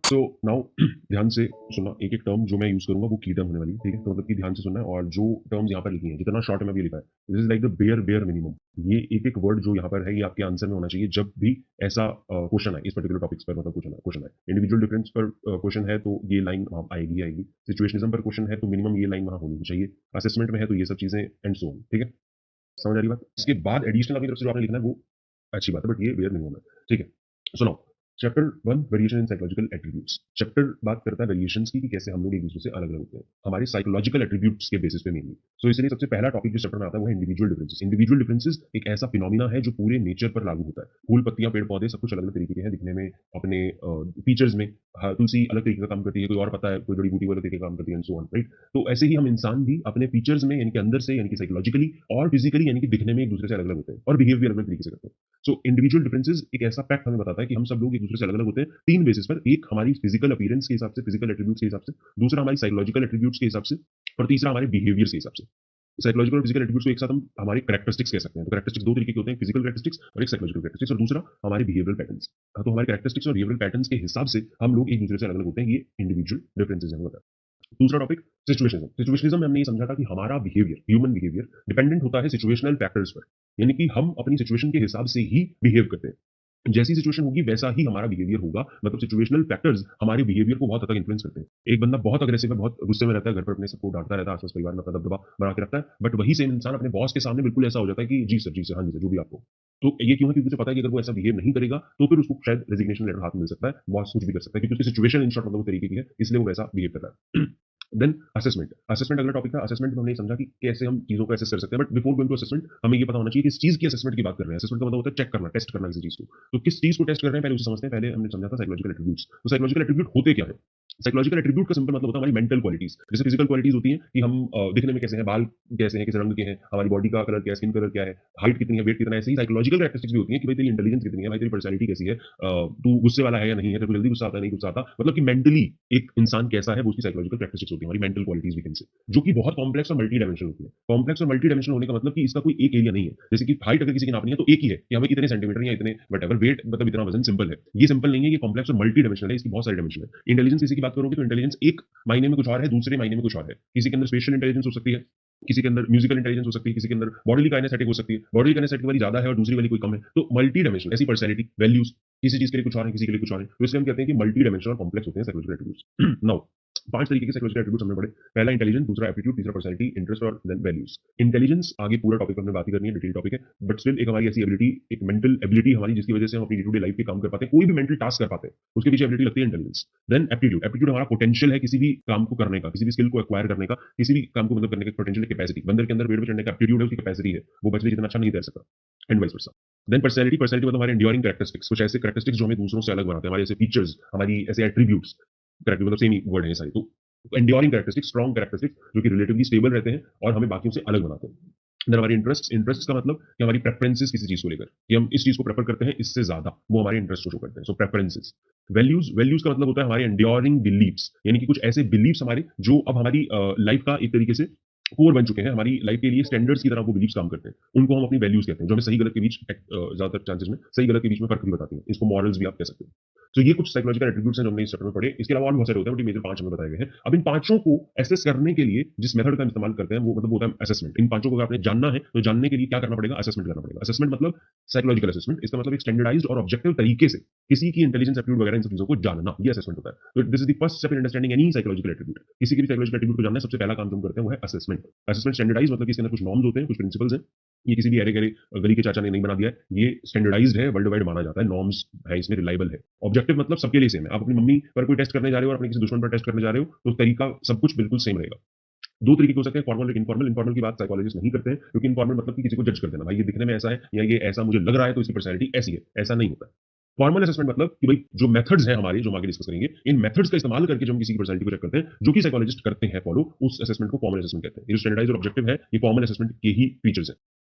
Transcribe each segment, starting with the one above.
So now ध्यान से सुनना, एक-एक टर्म जो मैं यूज़ करूँगा वो की टर्म होने वाली है, ठीक है? तो मतलब कि ध्यान से सुनना है और जो टर्म्स यहाँ पर लिखी हैं, जितना शॉर्ट में अभी लिखा है, this is like the bare bare minimum. ये एक-एक वर्ड जो यहाँ पर है, ये आपके आंसर में होना चाहिए जब भी ऐसा क्वेश्चन आए, इस पर्टिकुलर टॉपिक्स पर मतलब क्वेश्चन आए। इंडिविजुअल डिफरेंस पर क्वेश्चन है तो ये लाइन वहाँ आएगी ही आएगी। सिचुएशनिज़्म पर क्वेश्चन है तो मिनिमम ये लाइन वहाँ होनी ही चाहिए। असेसमेंट में है तो ये सब चीज़ें एंड सो ऑन, ठीक है? समझ आ रही बात? इसके बाद एडिशनल अपनी तरफ से जो आपने लिखना है वो अच्छी बात है, बट ये बेयर मिनिमम है, ठीक है? सुनो, chapter 1 variation in psychological attributes. Chapter बात करता है वेरिएशंस की कि कैसे हम लोग एक दूसरे से अलग-अलग होते हैं, हमारे साइकोलॉजिकल एट्रिब्यूट्स के बेसिस पे मेनली। सो इसलिए सबसे पहला टॉपिक जो चैप्टर में आता है वो है इंडिविजुअल डिफरेंसेस। इंडिविजुअल डिफरेंसेस एक ऐसा फिनोमेना है जो पूरे नेचर पर लागू होता है। फूल, पत्तियाँ, पेड़-पौधे सब कुछ अलग-अलग तरीके के हैं दिखने में, अपने फीचर्स में। तुलसी अलग तरीके का काम करती है, कोई और पत्ता है, कोई जड़ी-बूटी वाले तरीके का काम करती है एंड सो ऑन, राइट? तो ऐसे ही हम इंसान भी अपने फीचर्स में यानी कि अंदर से यानी कि साइकोलॉजिकली और फिजिकली यानी कि दिखने में एक दूसरे से अलग-अलग होते हैं और बिहेव भी अलग-अलग तरीके से करते हैं। सो इंडिविजुअल डिफरेंसेस एक ऐसा फैक्ट हमें बताता है कि हम सब लोग एक दूसरे से अलग-अलग होते हैं 3 बेसिस पर। एक हमारी फिजिकल अपीयरेंस के हिसाब से, फिजिकल एट्रिब्यूट्स के हिसाब से, दूसरा हमारी साइकोलॉजिकल एट्रिब्यूट्स के हिसाब से और तीसरा हमारे बिहेवियर्स के हिसाब से। साइकोलॉजिकल और फिजिकल एट्रिब्यूट्स को एक साथ हम हमारे कैरेक्टरिस्टिक्स कह सकते हैं। तो कैरेक्टरिस्टिक्स 2 तरीके के होते हैं, फिजिकल कैरेक्टरिस्टिक्स और एक साइकोलॉजिकल कैरेक्टरिस्टिक्स और दूसरा हमारे बिहेवियरल पैटर्न्स। तो हमारे कैरेक्टरिस्टिक्स और बिहेवियरल पैटर्न्स के हिसाब से हम लोग एक दूसरे से अलग-अलग होते हैं। ये इंडिविजुअल डिफरेंसेस हैं, होता है। दूसरा टॉपिक सिचुएशनिज्म। सिचुएशनिज्म में हमने ये समझा था कि हमारा बिहेवियर, ह्यूमन बिहेवियर डिपेंडेंट होता है सिचुएशनल फैक्टर्स पर। यानी कि हम अपनी सिचुएशन के हिसाब से ही बिहेव करते हैं। जैसी सिचुएशन होगी वैसा ही हमारा बिहेवियर होगा। मतलब सिचुएशनल फैक्टर्स हमारे बिहेवियर को बहुत हद तक इन्फ्लुएंस करते हैं। एक बंदा बहुत अग्रेसिव है, बहुत गुस्से में रहता है, घर पर अपने सबको डाँटता रहता है, आस-पास परिवार में अपना दबदबा बना के रखता है, बट वही सेम इंसान अपने बॉस के सामने बिल्कुल ऐसा हो जाता है कि जी सर, हाँ जी सर, जो भी आपको। तो ये क्यों है? क्योंकि उसे पता है कि अगर वो ऐसा बिहेव नहीं करेगा, तो फिर उसको शायद रेजिग्नेशन लेटर हाथ में मिल सकता है, बॉस कुछ भी कर सकता है, क्योंकि उसकी सिचुएशन इन शॉर्ट मतलब उस तरीके की है, इसलिए वो वैसा बिहेव कर रहा है। Then assessment. असेसमेंट अगला टॉपिक था। असेसमेंट में हमने ये समझा कि कैसे हम चीज़ों को असेस कर सकते हैं, but before going to assessment हमें ये पता होना चाहिए कि किस चीज़ की असेसमेंट की बात कर रहे हैं। असेसमेंट का मतलब होता है चेक करना, टेस्ट करना किसी चीज़ को। तो किस चीज़ को टेस्ट कर रहे हैं पहले उसे समझते हैं। पहले हमने समझा था साइकोलॉजिकल एट्रिब्यूट्स। तो साइकोलॉजिकल एट्रिब्यूट होते क्या है? साइकोलॉजिकल एट्रिब्यूट का सिंपल मतलब होता है हमारी मेंटल क्वालिटीज़। जैसे फिजिकल क्वालिटीज़ होती हैं कि हम दिखने में कैसे हैं, बाल कैसे हैं, किस रंग के हैं, हमारी बॉडी का कलर क्या है, स्किन कलर क्या है, हाइट कितनी है, वेट कितना है। ऐसे ही साइकोलॉजिकल कैरेक्टरिस्टिक्स भी होती हैं कि भाई तेरी इंटेलिजेंस कितनी है, भाई तेरी पर्सनैलिटी कैसी है, तू गुस्से वाला है या नहीं है, तेरे को जल्दी गुस्सा आता है, नहीं गुस्सा आता। मतलब कि मेंटली एक इंसान कैसा है वो उसकी साइकोलॉजिकल कैरेक्टरिस्टिक्स होती है, हमारी mental qualities we can say. जो कि बहुत कॉम्प्लेक्स और मल्टी डायमेंशनल होती है। कॉम्प्लेक्स और मल्टी डायमेंशनल होने का मतलब कि इसका कोई एक एरिया नहीं है। जैसे कि हाइट अगर किसी की नापनी है तो एक ही है कि हमें इतने सेंटीमीटर या इतने व्हाटएवर, वेट मतलब इतना वजन, सिंपल है। ये सिंपल नहीं है, ये कॉम्प्लेक्स और मल्टी डायमेंशनल है, इसकी बहुत सारी डायमेंशन है। इंटेलिजेंस किसी की बात करोगे तो इंटेलिजेंस एक मायने में कुछ और है, दूसरे मायने में कुछ और है। किसी के अंदर स्पेशल इंटेलिजेंस हो सकती है, किसी के अंदर म्यूजिकल इंटेलिजेंस हो सकती है, किसी के अंदर बॉडीली काइनेस्थेटिक हो सकती है। बॉडीली काइनेस्थेटिक वाली ज़्यादा है और दूसरी वाली कोई कम है। तो मल्टी डायमेंशनल ऐसी पर्सनैलिटी, वैल्यूज किसी चीज़ के लिए कुछ और है, किसी के लिए कुछ और है। तो इसलिए हम कहते हैं कि मल्टी डायमेंशनल और कॉम्प्लेक्स होते हैं साइकोलॉजिकल एट्रिब्यूट्स। नाउ 5 तरीके के साइकोलॉजिकल एट्रिब्यूट्स हमने पढ़े। पहला इंटेलिजेंस, दूसरा एप्टीट्यूड, तीसरा पर्सनैलिटी, इंटरेस्ट और देन वैल्यूज। इंटेलिजेंस आगे पूरा टॉपिक हमने बात ही करनी है, डिटेल टॉपिक है, बट स्टिल एक हमारी ऐसी एबिलिटी, एक मेंटल एबिलिटी हमारी जिसकी वजह से हम अपनी डे टू डे लाइफ के काम कर पाते हैं, कोई भी मेंटल टास्क कर पाते हैं, उसके पीछे एबिलिटी लगती है इंटेलिजेंस। Then aptitude. एप्टीट्यूड हमारा पोटेंशियल है किसी भी काम को करने का, किसी भी स्किल को एक्वायर करने का, किसी भी काम को मतलब करने का पोटेंशियल, कैपेसिटी। बंदर के अंदर पेड़ पे चढ़ने का एप्टीट्यूड है, उसकी कैपेसिटी है, वो बछड़े जितना अच्छा नहीं तैर सकता and vice versa. Then personality. Personality मतलब हमारे एंड्योरिंग कैरेक्टरिस्टिक्स, कुछ ऐसे कैरेक्टरिस्टिक्स जो हमें दूसरों से अलग बनाते हैं, हमारे ऐसे फीचर्स, हमारी ऐसे एट्रीब्यूट्स। करेक्ट मतलब सेम ही वर्ड है ये सारी। तो एंड्योरिंग कैरेक्टरिस्टिक्स, स्ट्रॉन्ग कैरेक्टरिस्टिक्स जो कि रिलेटिवली स्टेबल रहते हैं और हमें बाकियों से अलग बनाते हैं। देन हमारी इंटरेस्ट। इंटरेस्ट का मतलब कि हमारी प्रेफरेंसेस किसी चीज को लेकर, कि हम इस चीज को प्रेफर करते हैं इससे ज्यादा, वो हमारे इंटरेस्ट को शो करते हैं। सो प्रेफरेंसेस। वैल्यूज। वैल्यूज का मतलब होता है हमारे एंड्योरिंग बिलीव्स, यानी कि कुछ ऐसे बिलीव्स हमारे जो अब हमारी लाइफ का एक तरीके से कोर बन चुके हैं, हमारी लाइफ के लिए स्टैंडर्ड्स की तरह वो बिलीव्स काम करते हैं। उनको हम अपनी वैल्यूज कहते हैं, जो हमें सही गलत के बीच ज्यादातर चांसेस में सही गलत के बीच में फर्क भी बताती हैं। इसको मॉरल्स भी आप कह सकते हैं। तो ये कुछ साइकोलॉजिकल एट्रिब्यूट्स हैं जो हमने इस चैप्टर में पढ़े। इसके अलावा और भी बहुत सारे होते हैं, बट ये मेजर 5 हमें बताए गए हैं। अब इन पांचों को एसेस करने के लिए जिस मेथड का हम इस्तेमाल करते हैं वो मतलब होता है असेसमेंट। इन पांचों को अगर आपने जानना है तो जानने के लिए क्या करना पड़ेगा? असेसमेंट करना पड़ेगा। असेसमेंट मतलब साइकोलॉजिकल असेसमेंट। इसका मतलब एक स्टैंडर्डाइज्ड और ऑब्जेक्टिव तरीके से किसी की इंटेलिजेंस, एप्टीट्यूड वगैरह इन सब चीजों को जानना, ये असेसमेंट होता है। तो this is the first step in understanding any psychological attribute. किसी की भी साइकोलॉजिकल एट्रीब्यूट को जानना है, सबसे पहला काम जो हम करते हैं वो है असेसमेंट। असेसमेंट स्टैंडर्डाइज मतलब कि इसके अंदर कुछ नॉर्म्स होते हैं, कुछ प्रिंसिपल्स हैं। ये किसी भी अरे-गरे गली के चाचा ने नहीं बना दिया है। ये स्टैंडर्डाइज्ड है, वर्ल्ड वाइड माना जाता है, नॉर्म्स है इसमें, रिलायबल है। ऑब्जेक्टिव मतलब सबके लिए सेम है। आप अपनी मम्मी पर कोई टेस्ट करने जा रहे हो और अपने किसी दुश्मन पर टेस्ट करने जा रहे हो, तो तरीका सब कुछ बिल्कुल सेम रहेगा। 2 तरीके के हो सकते हैं, फॉर्मल और इनफॉर्मल। इनफॉर्मल की बात साइकोलॉजिस्ट नहीं करते हैं, क्योंकि इनफॉर्मल मतलब कि किसी को जज कर देना, भाई ये दिखने में ऐसा है या ये ऐसा मुझे लग रहा है तो इसकी पर्सनैलिटी ऐसी है, ऐसा नहीं होता है। फॉर्मल असेसमेंट मतलब कि भाई जो मेथड्स हैं हमारे, जो हम आगे डिस्कस करेंगे, इन मेथड्स का इस्तेमाल करके जो हम किसी की पर्सनैलिटी को चेक करते हैं, जो कि साइकोलॉजिस्ट करते हैं फॉलो, उस असेसमेंट को फॉर्मल असेसमेंट कहते हैं। ये जो स्टैंडर्डाइज्ड और ऑब्जेक्टिव है, ये फॉर्मल असेसमेंट के ही फीचर्स हैं।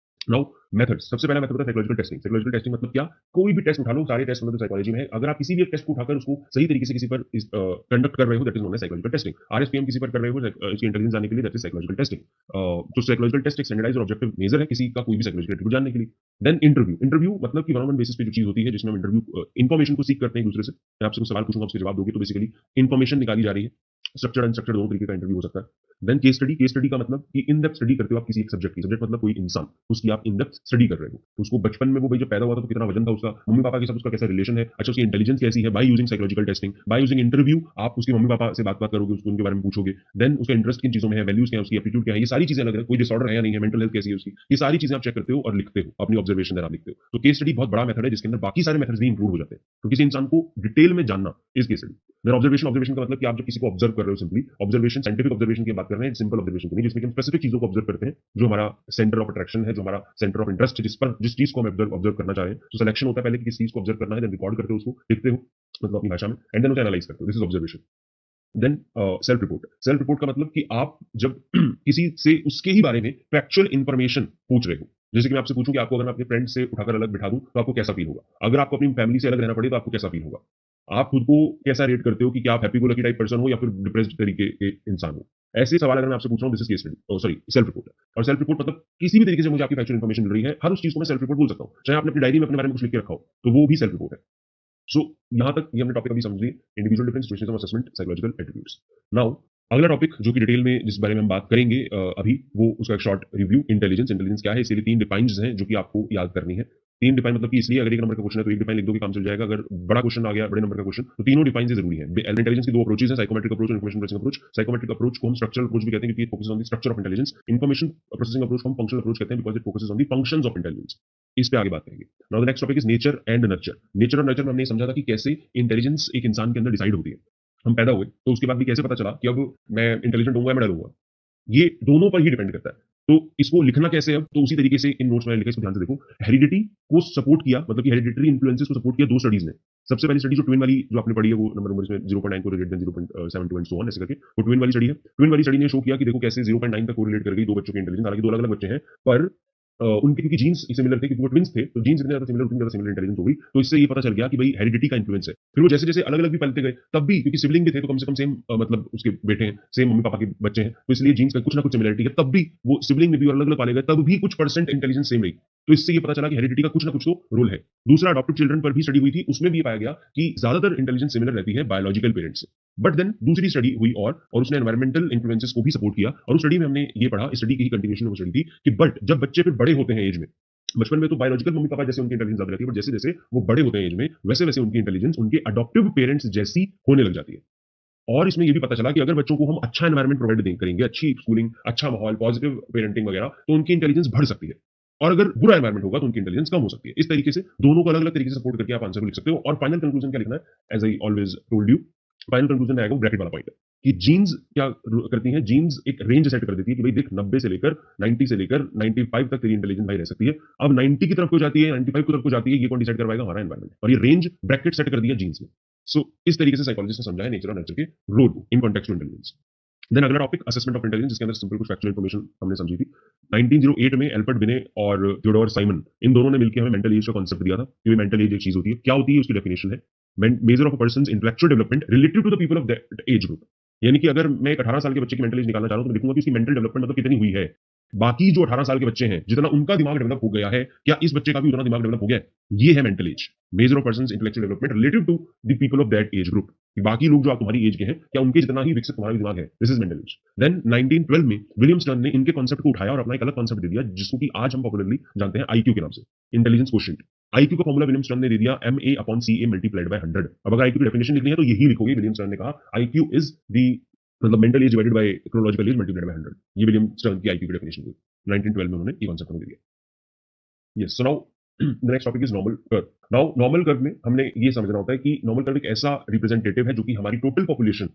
नाउ मेथड्स, सबसे पहला मेथड होता है साइकोलॉजिकल टेस्टिंग। साइकोलॉजिकल टेस्टिंग मतलब क्या? कोई भी टेस्ट उठा लो, सारे टेस्ट मतलब साइकोलॉजी में है। अगर आप किसी भी एक टेस्ट को उठाकर उसको सही तरीके से किसी पर कंडक्ट कर रहे हो, that is known as psychological testing. RSPM किसी पर कर रहे हो इसकी इंटेलिजेंस जानने के लिए, दैट इज साइकोलॉजिकल टेस्टिंग। तो साइकोलॉजिकल टेस्ट एक स्टैंडर्डाइज्ड और ऑब्जेक्टिव मेजर है किसी का कोई भी साइकोलॉजिकल एट्रिब्यूट जानने के लिए। देन इंटरव्यू, इंटरव्यू मतलब कि वन ऑन वन बेसिस पे जो चीज होती है जिसमें हम इंटरव्यू इन्फॉर्मेशन को सीख करते हैं एक दूसरे से। मैं आपसे कुछ सवाल पूछूंगा, उसके जवाब दोगे तो बेसिकली इन्फॉर्मेशन निकाली जा रही है। स्ट्रक्चर्ड अनस्ट्रक्चर्ड दोनों तरीके का इंटरव्यू हो सकता है। Then case study, case study का मतलब कि इन डेप्थ स्टडी करते हो आप किसी एक सब्जेक्ट की। सब्जेक्ट मतलब कोई इंसान, उसकी आप इन डेप्थ स्टडी कर रहे हो। तो उसको बचपन में वो भाई जब पैदा हुआ था तो कितना वजन था उसका, मम्मी पापा के साथ उसका कैसा रिलेशन है, अच्छा उसकी इंटेलिजेंस कैसी है, by using psychological testing, by using interview आप उसके मम्मी पापा से बात करोगे, उसको उनके बारे में पूछोगे। देन उसका इंटरेस्ट किन चीजों में है, वैल्यूज क्या है उसकी, एप्टीट्यूड क्या है, ये सारी चीजें अलग है, कोई डिसऑर्डर है या नहीं है, मेंटल हेल्थ कैसी है उसकी, ये सारी चीजें आप चेक करते हो और लिखते हो, अपनी ऑब्जर्वेशन द्वारा लिखते हो। तो केस स्टडी बहुत बड़ा मेथड है जिसके अंदर बाकी सारे मेथड्स भी इंक्लूड हो जाते हैं। तो किसी इंसान को डिटेल में जानना is case study. Then observation, observation का मतलब कि आप जब किसी को ऑब्जर्व कर रहे हो, सिंपली ऑब्जर्वेशन, साइंटिफिक ऑब्जर्वेशन की बात कर रहे हैं, सिंपल ऑब्जर्वेशन की नहीं, जिसमें हम स्पेसिफिक चीजों को ऑब्जर्व करते हैं, जो हमारा सेंटर ऑफ अट्रैक्शन है, जो हमारा सेंटर ऑफ इंटरेस्ट है, जिस पर जिस चीज को हम ऑब्जर्व करना चाह रहे हैं। तो सिलेक्शन होता है पहले कि किस चीज को ऑब्जर्व करना है, देन रिकॉर्ड करते हो, उसको लिखते हो मतलब अपनी भाषा में, एंड देन उसे एनालाइज करते हो, this is observation. Then self report, self report का मतलब कि आप जब किसी से उसके ही बारे में फैक्चुअल इंफॉर्मेशन पूछ रहे हो। जैसे कि मैं आपसे पूछूं कि आपको अगर मैं अपने फ्रेंड से उठाकर अलग बिठा दूं तो आपको कैसा फील होगा, अगर आपको अपनी फैमिली से अलग रहना पड़े तो आपको कैसा फील होगा, आप खुद को कैसा रेट करते हो कि क्या आप happy go lucky type person हो या फिर डिप्रेस्ड तरीके के इंसान हो। ऐसे सवाल अगर मैं आपसे पूछ रहा हूं, this is case study, sorry self report. और सेल्फ रिपोर्ट मतलब किसी भी तरीके से मुझे आपकी फैक्चुअल इन्फॉर्मेशन मिल रही है, हर उस चीज को मैं सेल्फ रिपोर्ट बोल सकता हूं, चाहे आपने अपनी डायरी में अपने बारे में कुछ लिख के रखा हो तो वो भी सेल्फ रिपोर्ट है। सो यहां तक ये हमने टॉपिक अभी समझ ली, individual difference, situational assessment, psychological attributes. Now अगला टॉपिक जो कि डिटेल में जिस बारे में हम बात करेंगे अभी, वो उसका एक शॉर्ट रिव्यू, इंटेलिजेंस। इंटेलिजेंस क्या है, इसलिए 3 डिफाइंस हैं जो कि आपको याद करनी है। 3 डिफाइन मतलब कि इसलिए अगर 1 नंबर का क्वेश्चन है तो 1 डिफाइन लिख दो कि काम चल जाएगा, अगर बड़ा क्वेश्चन आ गया, बड़े नंबर का क्वेश्चन, तो तीनों डिफाइन से जरूरी है। इंटेलिजेंस की 2 अप्रोचेस हैं, साइकोमेट्रिक अप्रोच और information processing approach. Psychometric approach को हम स्ट्रक्चरल अप्रोच भी कहते हैं क्योंकि it focuses on the structure of intelligence. Information processing approach को हम फंक्शनल अप्रोच कहते हैं because it focuses on the functions of intelligence. इस पे आगे बात करेंगे। Now the next topic is nature and nurture. Nature और नर्चर में हमने ये समझा था कि कैसे इंटेलिजेंस एक इंसान के अंदर डिसाइड होती है। हम पैदा हुए तो उसके बाद भी कैसे पता चला कि अब मैं इंटेलिजेंट होऊंगा या मैं डरूंगा, ये दोनों पर ही डिपेंड करता है। तो इसको लिखना कैसे है, अब तो उसी तरीके से इन नोट्स में लिखा, इसको ध्यान से देखो। हेरिडिटी को सपोर्ट किया, मतलब कि हेरिडिटरी इन्फ्लुएंसेस को सपोर्ट किया 2 स्टडीज ने। सबसे पहली स्टडी जो ट्विन वाली जो आपने पढ़ी है, वो नंबर इसमें 0.9 correlate then 0.72 and so on, ऐसे करके वो ट्विन वाली स्टडी है। ट्विन वाली स्टडी ने शो किया कि देखो कैसे 0.9 तक कोरिलेट कर गई 2 बच्चों की इंटेलिजेंस, हालांकि 2 अलग-अलग बच्चे हैं, पर उनके क्योंकि जीन्स सिमिलर थे, क्योंकि वो ट्विन्स थे, तो जीन्स इतने ज्यादा सिमिलर, उतनी ज्यादा सिमिलर इंटेलिजेंस हो गई। तो इससे ये पता चल गया कि भाई हेरिडिटी का इन्फ्लुएंस है। फिर वो जैसे जैसे अलग अलग भी पलते गए, तब भी क्योंकि सिबलिंग भी थे तो कम से कम सेम मतलब उसके बेटे हैं, सेम मम्मी पापा के बच्चे हैं, तो इसलिए जीन्स का कुछ ना कुछ सिमिलरिटी है, तब भी वो सिबलिंग में भी अलग अलग पाले गए, तब भी कुछ परसेंट इंटेलिजेंस सेम रही। तो इससे ये पता चला कि हेरिडिटी का कुछ ना कुछ तो रोल है। दूसरा अडॉप्टेड चिल्ड्रन पर भी स्टडी हुई थी, उसमें भी ये पाया गया कि ज्यादातर इंटेलिजेंस सिमिलर रहती है बायोलॉजिकल पेरेंट्स से। बट देन दूसरी स्टडी हुई और उसने एनवायरमेंटल इन्फ्लुएंसेस को भी सपोर्ट किया, और उस स्टडी में हमने ये पढ़ा, इस स्टडी की ही कंटिन्यूएशन में वो स्टडी थी कि बट जब बच्चे फिर बड़े होते हैं एज में, बचपन में तो बायोलॉजिकल मम्मी पापा जैसे उनकी इंटेलिजेंस ज्यादा रहती है, बट जैसे जैसे वो बड़े होते हैं एज में, वैसे वैसे उनकी इंटेलिजेंस उनके अडॉप्टिव पेरेंट्स जैसी होने लग जाती है। और इसमें ये भी पता चला कि अगर बच्चों को हम अच्छा एनवायरनमेंट प्रोवाइड करेंगे, अच्छी स्कूलिंग, अच्छा माहौल, पॉजिटिव पेरेंटिंग वगैरह, तो उनकी इंटेलिजेंस बढ़ सकती है। और अगर बुरा एनवायरनमेंट होगा तो उनकी इंटेलिजेंस कम हो सकती है। इस तरीके से दोनों को अलग अलग तरीके से सपोर्ट करके आप आंसर को लिख सकते हो। और फाइनल कंक्लूजन क्या लिखना है, as I always told you, final conclusion आएगा ब्रैकेट वाला पॉइंट, कि जीन्स क्या करती हैं, जीन्स एक रेंज सेट कर देती है कि भाई देख 90 से लेकर 90 से लेकर 95 तक तेरी इंटेलिजेंस भाई रह सकती है। अब 90 की तरफ को जाती है, 95 की तरफ को जाती है, ये कौन डिसाइड करवाएगा, हमारा एनवायरनमेंट। और ये रेंज ब्रैकेट सेट कर दिया जीन्स में। सो इस तरीके से साइकोलॉजिस्ट ने समझा है नेचर और नर्चर के रोल को in context to intelligence. Then अगला टॉपिक असेसमेंट ऑफ इंटेलिजेंस, जिसके अंदर सिंपल कुछ फैक्चुअल इन्फॉर्मेशन हमने समझी थी। 1908 में एल्बर्ट बिने और थियोडोर साइमन, इन दोनों ने मिलकर हमें मेंटल एज का कॉन्सेप्ट दिया था कि मेंटल एज एक चीज होती है। क्या होती है उसकी डेफिनेशन है, measure of a person's intellectual development relative to the people of that age group. यानी कि अगर मैं एक 18 साल के बच्चे की मेंटल एज निकालना चाह रहा हूं तो मैं लिखूंगा कि उसकी मेंटल डेवलपमेंट मतलब कितनी हुई है। बाकी जो 18 साल के बच्चे हैं, जितना उनका दिमाग डेवलप हो गया है, क्या इस बच्चे का भी उतना दिमाग डेवलप हो गया है, ये है mental age. Measure of person's intellectual development relative to the people of that age group. बाकी लोग जो आप तुम्हारी एज के हैं, क्या उनके जितना ही विकसित तुम्हारा दिमाग है, this is mental age. Then 1912 में विलियम स्टर्न ने इनके कॉन्सेप्ट को उठाया और अपना एक अलग कॉन्सेप्ट दे दिया, जिसको कि आज हम पॉपुलरली जानते हैं आईक्यू के नाम से, इंटेलिजेंस क्वोशिएंट। आईक्यू का फॉर्मूला विलियम स्टर्न ने दे दिया MA/CA मल्टीप्लाइड बाय 100। अब अगर आईक्यू की डेफिनेशन लिखनी है तो यही लिखोगे, विलियम स्टर्न ने कहा आईक्यू इज द मतलब mental as divided by chronological age multiplied by 100। ये विलियम स्टर्न की आईक्यू की डेफिनेशन हुई 1912 में, उन्होंने ये कॉन्सेप्ट हमें दे दिया। Yes, so now the next topic is normal curve. Now normal curve में हमने ये समझना होता है कि नॉर्मल कर्व एक ऐसा रिप्रेजेंटेटिव है जो कि हमारी टोटल पॉपुलेशन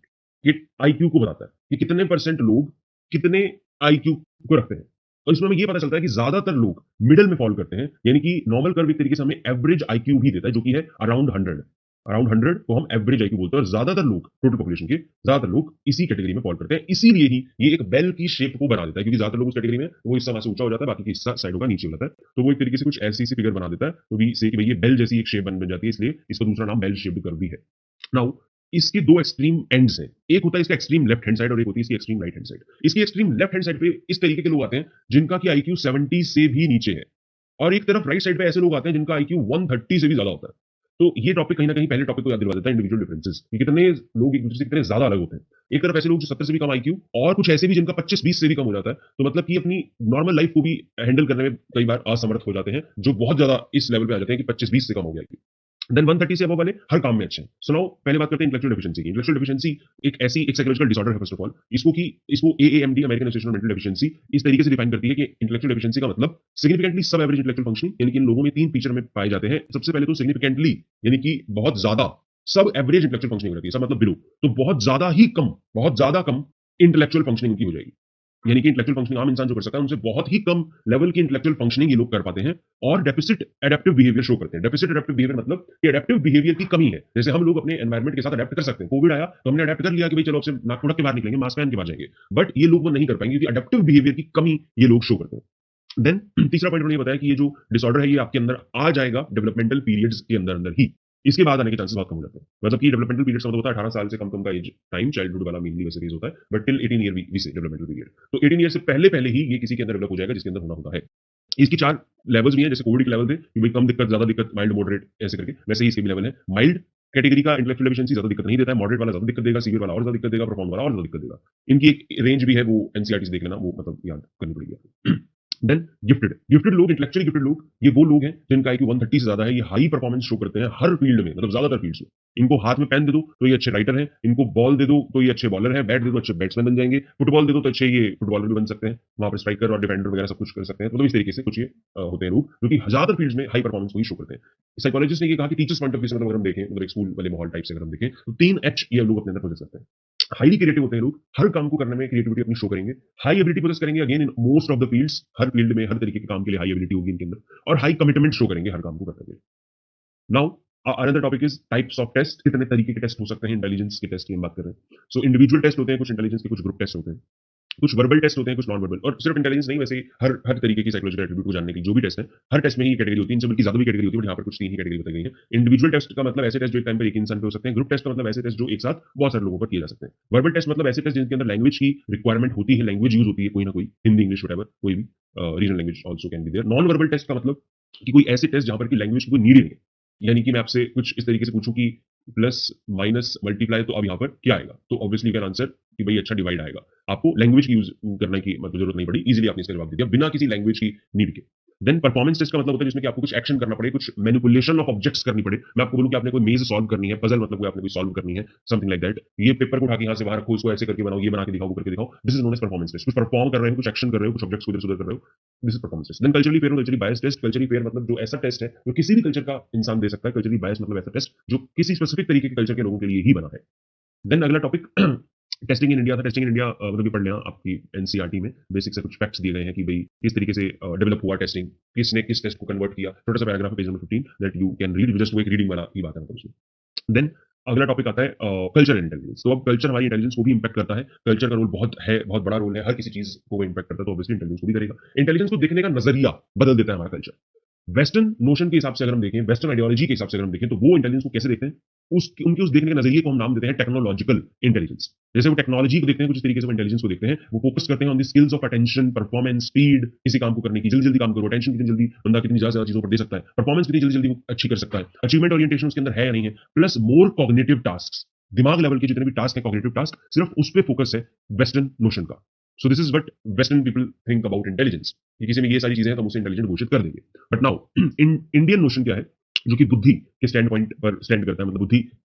के आईक्यू को बताता है कि कितने परसेंट लोग कितने आईक्यू को रखते हैं। और इसमें हमें ये पता चलता है कि ज्यादातर लोग मिडिल में फॉल करते हैं, यानी कि नॉर्मल कर्व एक तरीके से हमें एवरेज आईक्यू भी देता है जो कि है अराउंड 100। अराउंड 100 को हम एवरेज आईक्यू बोलते हैं, और ज्यादातर लोग, टोटल पॉपुलेशन के ज्यादातर लोग इसी कैटेगरी में फॉल करते हैं। इसीलिए ही ये एक बेल की शेप को बना देता है, क्योंकि ज्यादातर लोग उस कैटेगरी में, वो हिस्सा वहां से ऊंचा हो जाता है, बाकी का हिस्सा साइडों का नीचे हो जाता है। तो वो एक तरीके से कुछ ऐसी सी फिगर बना देता है, तो भी से कि भाई ये बेल जैसी एक शेप बन जाती है, इसलिए इसका दूसरा नाम बेल शेप्ड कर्व भी है। नाउ इसके दो एक्सट्रीम एंड्स हैं, एक होता है इसका एक्सट्रीम लेफ्ट हैंड साइड और एक होती है इसकी एक्सट्रीम राइट हैंड साइड। इसकी एक्सट्रीम लेफ्ट हैंड साइड पे इस तरीके के लोग आते हैं जिनका की आईक्यू 70 से भी नीचे है, और एक तरफ राइट साइड पे ऐसे लोग आते हैं जिनका आईक्यू 130 से भी ज्यादा होता है। तो ये टॉपिक कहीं ना कहीं पहले टॉपिक को याद दिलवा देता है, इंडिविजुअल डिफरेंसेस, कि कितने लोग एक दूसरे से कितने ज्यादा अलग होते हैं। एक तरफ ऐसे लोग जो 70 से भी कम आईक्यू, और कुछ ऐसे भी जिनका 25-20 से भी कम हो जाता है, तो मतलब कि अपनी नॉर्मल लाइफ को भी हैंडल करने में कई बार असमर्थ हो जाते हैं, जो बहुत ज्यादा इस लेवल पे आ जाते हैं कि 25-20 से कम हो गया आईक्यू। देन 130 से अबव वाले हर काम में अच्छे हैं। सो नाउ पहले बात करते हैं इंटेलेक्चुअल डेफिशिएंसी की। इंटेलेक्चुअल डेफिशिएंसी एक ऐसी एक साइकोलॉजिकल डिसऑर्डर है फर्स्ट ऑफ ऑल। इसको AAMD, American Association of Mental Deficiency, इस तरीके से डिफाइन करती है कि इंटेलेक्चुअल डेफिशिएंसी का मतलब सिग्निफिकेंटली सब एवरेज इंटेलेक्चुअल फंक्शनिंग, यानी कि इन लोगों में तीन फीचर में पाए जाते हैं। सबसे पहले तो सिग्निफिकेंटली, यानी कि बहुत ज्यादा सब एवरेज इंटेलेक्चुअल फंक्शनिंग रहती है, सब मतलब बिलो, तो बहुत ज्यादा कम इंटेलेक्चुअल फंक्शनिंग उनकी हो जाएगी। यानी कि इंटेलेक्चुअल फंक्शनिंग आम इंसान जो कर सकता है उनसे बहुत ही कम लेवल की इंटेलेक्चुअल फंक्शनिंग ये लोग कर पाते हैं, और डेफिसिट एडेप्टिव बिहेवियर शो करते हैं। डेफिसिट एडेप्टिव बिहेवियर मतलब कि एडेप्टिव बिहेवियर की कमी है। जैसे हम लोग अपने एनवायरनमेंट के साथ अडेप्ट कर सकते हैं, कोविड आया तो हमने अडेप्ट कर लिया कि भाई चलो अब से नाक फुड़क के बाहर निकलेंगे, मास्क पहन के बाहर जाएंगे, बट ये लोग वो नहीं कर पाएंगे क्योंकि एडेप्टिव बिहेवियर की कमी ये लोग शो करते हैं। देन तीसरा पॉइंट उन्होंने बताया कि ये जो डिसऑर्डर है ये आपके अंदर आ जाएगा डेवलपमेंटल पीरियड्स के अंदर अंदर ही, इसके बाद आने के चांसेस बहुत कम हो जाते हैं। मतलब कि डेवलपमेंटल पीरियड का मतलब होता है 18 साल से कम का एज टाइम, चाइल्डहुड वाला मेनली वैसे फेज होता है, बट टिल 18 ईयर वी से डेवलपमेंटल पीरियड। तो 18 ईयर से पहले पहले ही ये किसी के अंदर डेवलप हो जाएगा जिसके अंदर होना होता है। इसकी 4 लेवल्स भी हैं, जैसे कोविड के लेवल थे कि भाई कम दिक्कत, ज्यादा दिक्कत, माइल्ड, मॉडरेट, ऐसे करके, वैसे ही इसके भी लेवल है। माइल्ड कैटेगरी का इंटेलेक्चुअल डेफिशिएंसी ज्यादा दिक्कत नहीं देता है, मॉडरेट वाला ज्यादा दिक्कत देगा, सीवियर वाला और ज्यादा दिक्कत देगा, प्रोफाउंड वाला और ज्यादा दिक्कत देगा। इनकी एक रेंज भी है, वो एनसीईआरटी से देख लेना, वो मतलब याद करनी पड़ेगी आपको। देन गिफ्टेड लोग, इंटेलेक्चुअली गिफ्टेड लोग, ये वो लोग हैं जिनका आईक्यू 130 से ज्यादा है। ये हाई परफॉर्मेंस शो करते हैं हर फील्ड में, मतलब ज्यादातर फील्ड्स में। इनको हाथ में पेन दे दो तो ये अच्छे राइटर हैं, इनको बॉल दे दो तो ये अच्छे बॉलर हैं, बैट दे दो अच्छे बैट्समैन बन जाएंगे, फुटबॉल दे दो तो अच्छे ये फुटबॉलर भी बन सकते हैं, वहां पर स्ट्राइकर और डिफेंडर वगैरह सब कुछ कर सकते हैं। मतलब इस तरीके से कुछ ये होते हैं लोग जो कि ज्यादातर फील्ड्स में हाई परफॉर्मेंस को ही शो करते हैं। साइकोलॉजिस्ट ने ये कहा कि टीचर्स पॉइंट ऑफ व्यू से मतलब अगर हम देखें, मतलब एक स्कूल वाले माहौल टाइप से अगर हम देखें, तो 3H ये लोग अपने अंदर प्रोजेक्ट करते हैं। हाईली क्रिएटिव होते हैं लोग, हर काम को करने में क्रिएटिविटी अपनी शो करेंगे, हाई एबिलिटी पोजेस करेंगे again in most of the fields, her field में हर तरीके के काम के लिए हाई एबिलिटी होगी इनके अंदर, और हाई कमिटमेंट शो करेंगे हर काम को करने के लिए। Now another topic is types of test, कितने तरीके के टेस्ट हो सकते हैं इंटेलिजेंस के टेस्ट की हम बात कर रहे हैं। सो इंडिविजुअल टेस्ट होते हैं कुछ इंटेलिजेंस के, कुछ ग्रुप टेस्ट होते हैं, कुछ वर्बल टेस्ट होते हैं, कुछ नॉन वर्बल, और सिर्फ इंटेलिजेंस नहीं, वैसे हर हर तरीके की साइकोलॉजिकल एट्रीब्यूट को जानने की जो भी टेस्ट है, हर टेस्ट में ही कैटेगरी होती है, इनसे बल्कि ज्यादा भी कैटेगरी होती है, बट यहाँ पर कुछ 3 ही कैटेगरी बताई गई है। इंडिविजुअल टेस्ट का मतलब ऐसे टेस्ट जो एक टाइम पर एक इंसान पे हो सकते हैं, ग्रुप टेस्ट का मतलब ऐसे टेस्ट जो एक साथ बहुत सारे लोगों पर किए जा सकते हैं, वर्बल टेस्ट मतलब ऐसे टेस्ट जिनके अंदर लैंग्वेज की रिक्वायरमेंट होती है, लैंग्वेज यूज होती है कोई ना कोई, हिंदी, इंग्लिश, व्हाटएवर, कोई भी regional language also can be there. Non verbal test का मतलब कि कोई ऐसे टेस्ट जहां पर की लैंग्वेज की कोई नीड नहीं है, यानी कि मैं आपसे कुछ इस तरीके से पूछूं कि प्लस माइनस मल्टीप्लाई तो अब यहाँ पर क्या आएगा, तो ऑब्वियसली यू कैन आंसर कि भाई अच्छा डिवाइड आएगा। आपको लैंग्वेज की यूज करने की मतलब जरूरत नहीं पड़ी, इजीली आपने इसका जवाब दे दिया बिना किसी लैंग्वेज की नीड के। देन परफॉर्मेंस टेस्ट का मतलब होता है जिसमें कि आपको कुछ एक्शन करना पड़े, कुछ मैनिपुलेशन ऑफ ऑब्जेक्ट्स करनी पड़े। मैं आपको बोलूं कि आपने कोई मेज सॉल्व करनी है, पजल मतलब कोई आपने कोई सॉल्व करनी है, समथिंग लाइक दैट, ये पेपर को उठा के यहाँ से बाहर रखो, इसको ऐसे करके बनाओ, ये बना के दिखाओ, वो करके दिखाओ, this is known as performance test. कुछ परफॉर्म कर रहे हो, कुछ एक्शन कर रहे हो, कुछ ऑब्जेक्ट्स को इधर से उधर कर रहे हो, this is performance test. Then culturally fair और culturally bias test. Culturally fair मतलब जो ऐसा टेस्ट है जो किसी भी कल्चर का इंसान दे सकता है, कल्चरली बायस मतलब ऐसा टेस्ट जो किसी स्पेसिफिक तरीके के कल्चर के लोगों के लिए ही बना है। देन अगला टॉपिक टेस्टिंग इन इंडिया था। टेस्टिंग इन इंडिया मतलब ये पढ़ लेना आपकी एनसीईआरटी में, बेसिक से कुछ फैक्ट्स दिए गए हैं कि भाई किस तरीके से डेवलप हुआ टेस्टिंग, किसने किस टेस्ट को कन्वर्ट किया, छोटा सा पैराग्राफ है page number 15 that you can read, just वो एक रीडिंग वाला ही बात है मतलब उसमें। देन अगला टॉपिक आता है कल्चर इंटेलिजेंस। तो अब कल्चर हमारी इंटेलिजेंस को भी इंपैक्ट करता है, कल्चर का रोल बहुत है, बहुत बड़ा रोल है, हर किसी चीज को इंपैक्ट करता है, तो ऑब्वियसली इंटेलिजेंस को भी करेगा। इंटेलिजेंस को देखने का नजरिया बदल देता है हमारा कल्चर। वेस्टर्न नोशन के हिसाब से अगर हम देखें, वेस्टर्न आइडियोलॉजी के हिसाब से अगर हम देखें, तो वो इंटेलिजेंस को कैसे देखते हैं, उनके उस देखने के नजरिए को हम नाम देते हैं टेक्नोलॉजिकल इंटेलिजेंस। जैसे वो टेक्नोलॉजी को देखते हैं, कुछ तरीके से वो इंटेलिजेंस को देखते हैं, वो फोकस करते हैं on the skills of attention, performance, speed, किसी काम को करने की, जल्दी जल्दी काम करो, अटेंशन कितनी जल्दी बंदा कितनी ज्यादा चीजों पर दे सकता है, परफॉर्मेंस कितनी जल्दी जल्दी वो अच्छी कर सकता है, अचीवमेंट ओरिएंटेशन उसके अंदर है या नहीं है, प्लस मोर कॉग्निटिव टास्क, दिमाग लेवल के जितने भी टास्क है, कॉग्निटिव टास्क, सिर्फ उस पर फोकस है वेस्टर्न नोशन का। सो this is what western people think about intelligence, कि किसी में ये सारी चीजें हैं तो हम उसे इंटेलिजेंट घोषित कर देंगे। बट नाउ इंडियन नोशन क्या है, जो कि बुद्धि के स्टैंड पॉइंट पर स्टैंड करता है। मतलब बुद्धि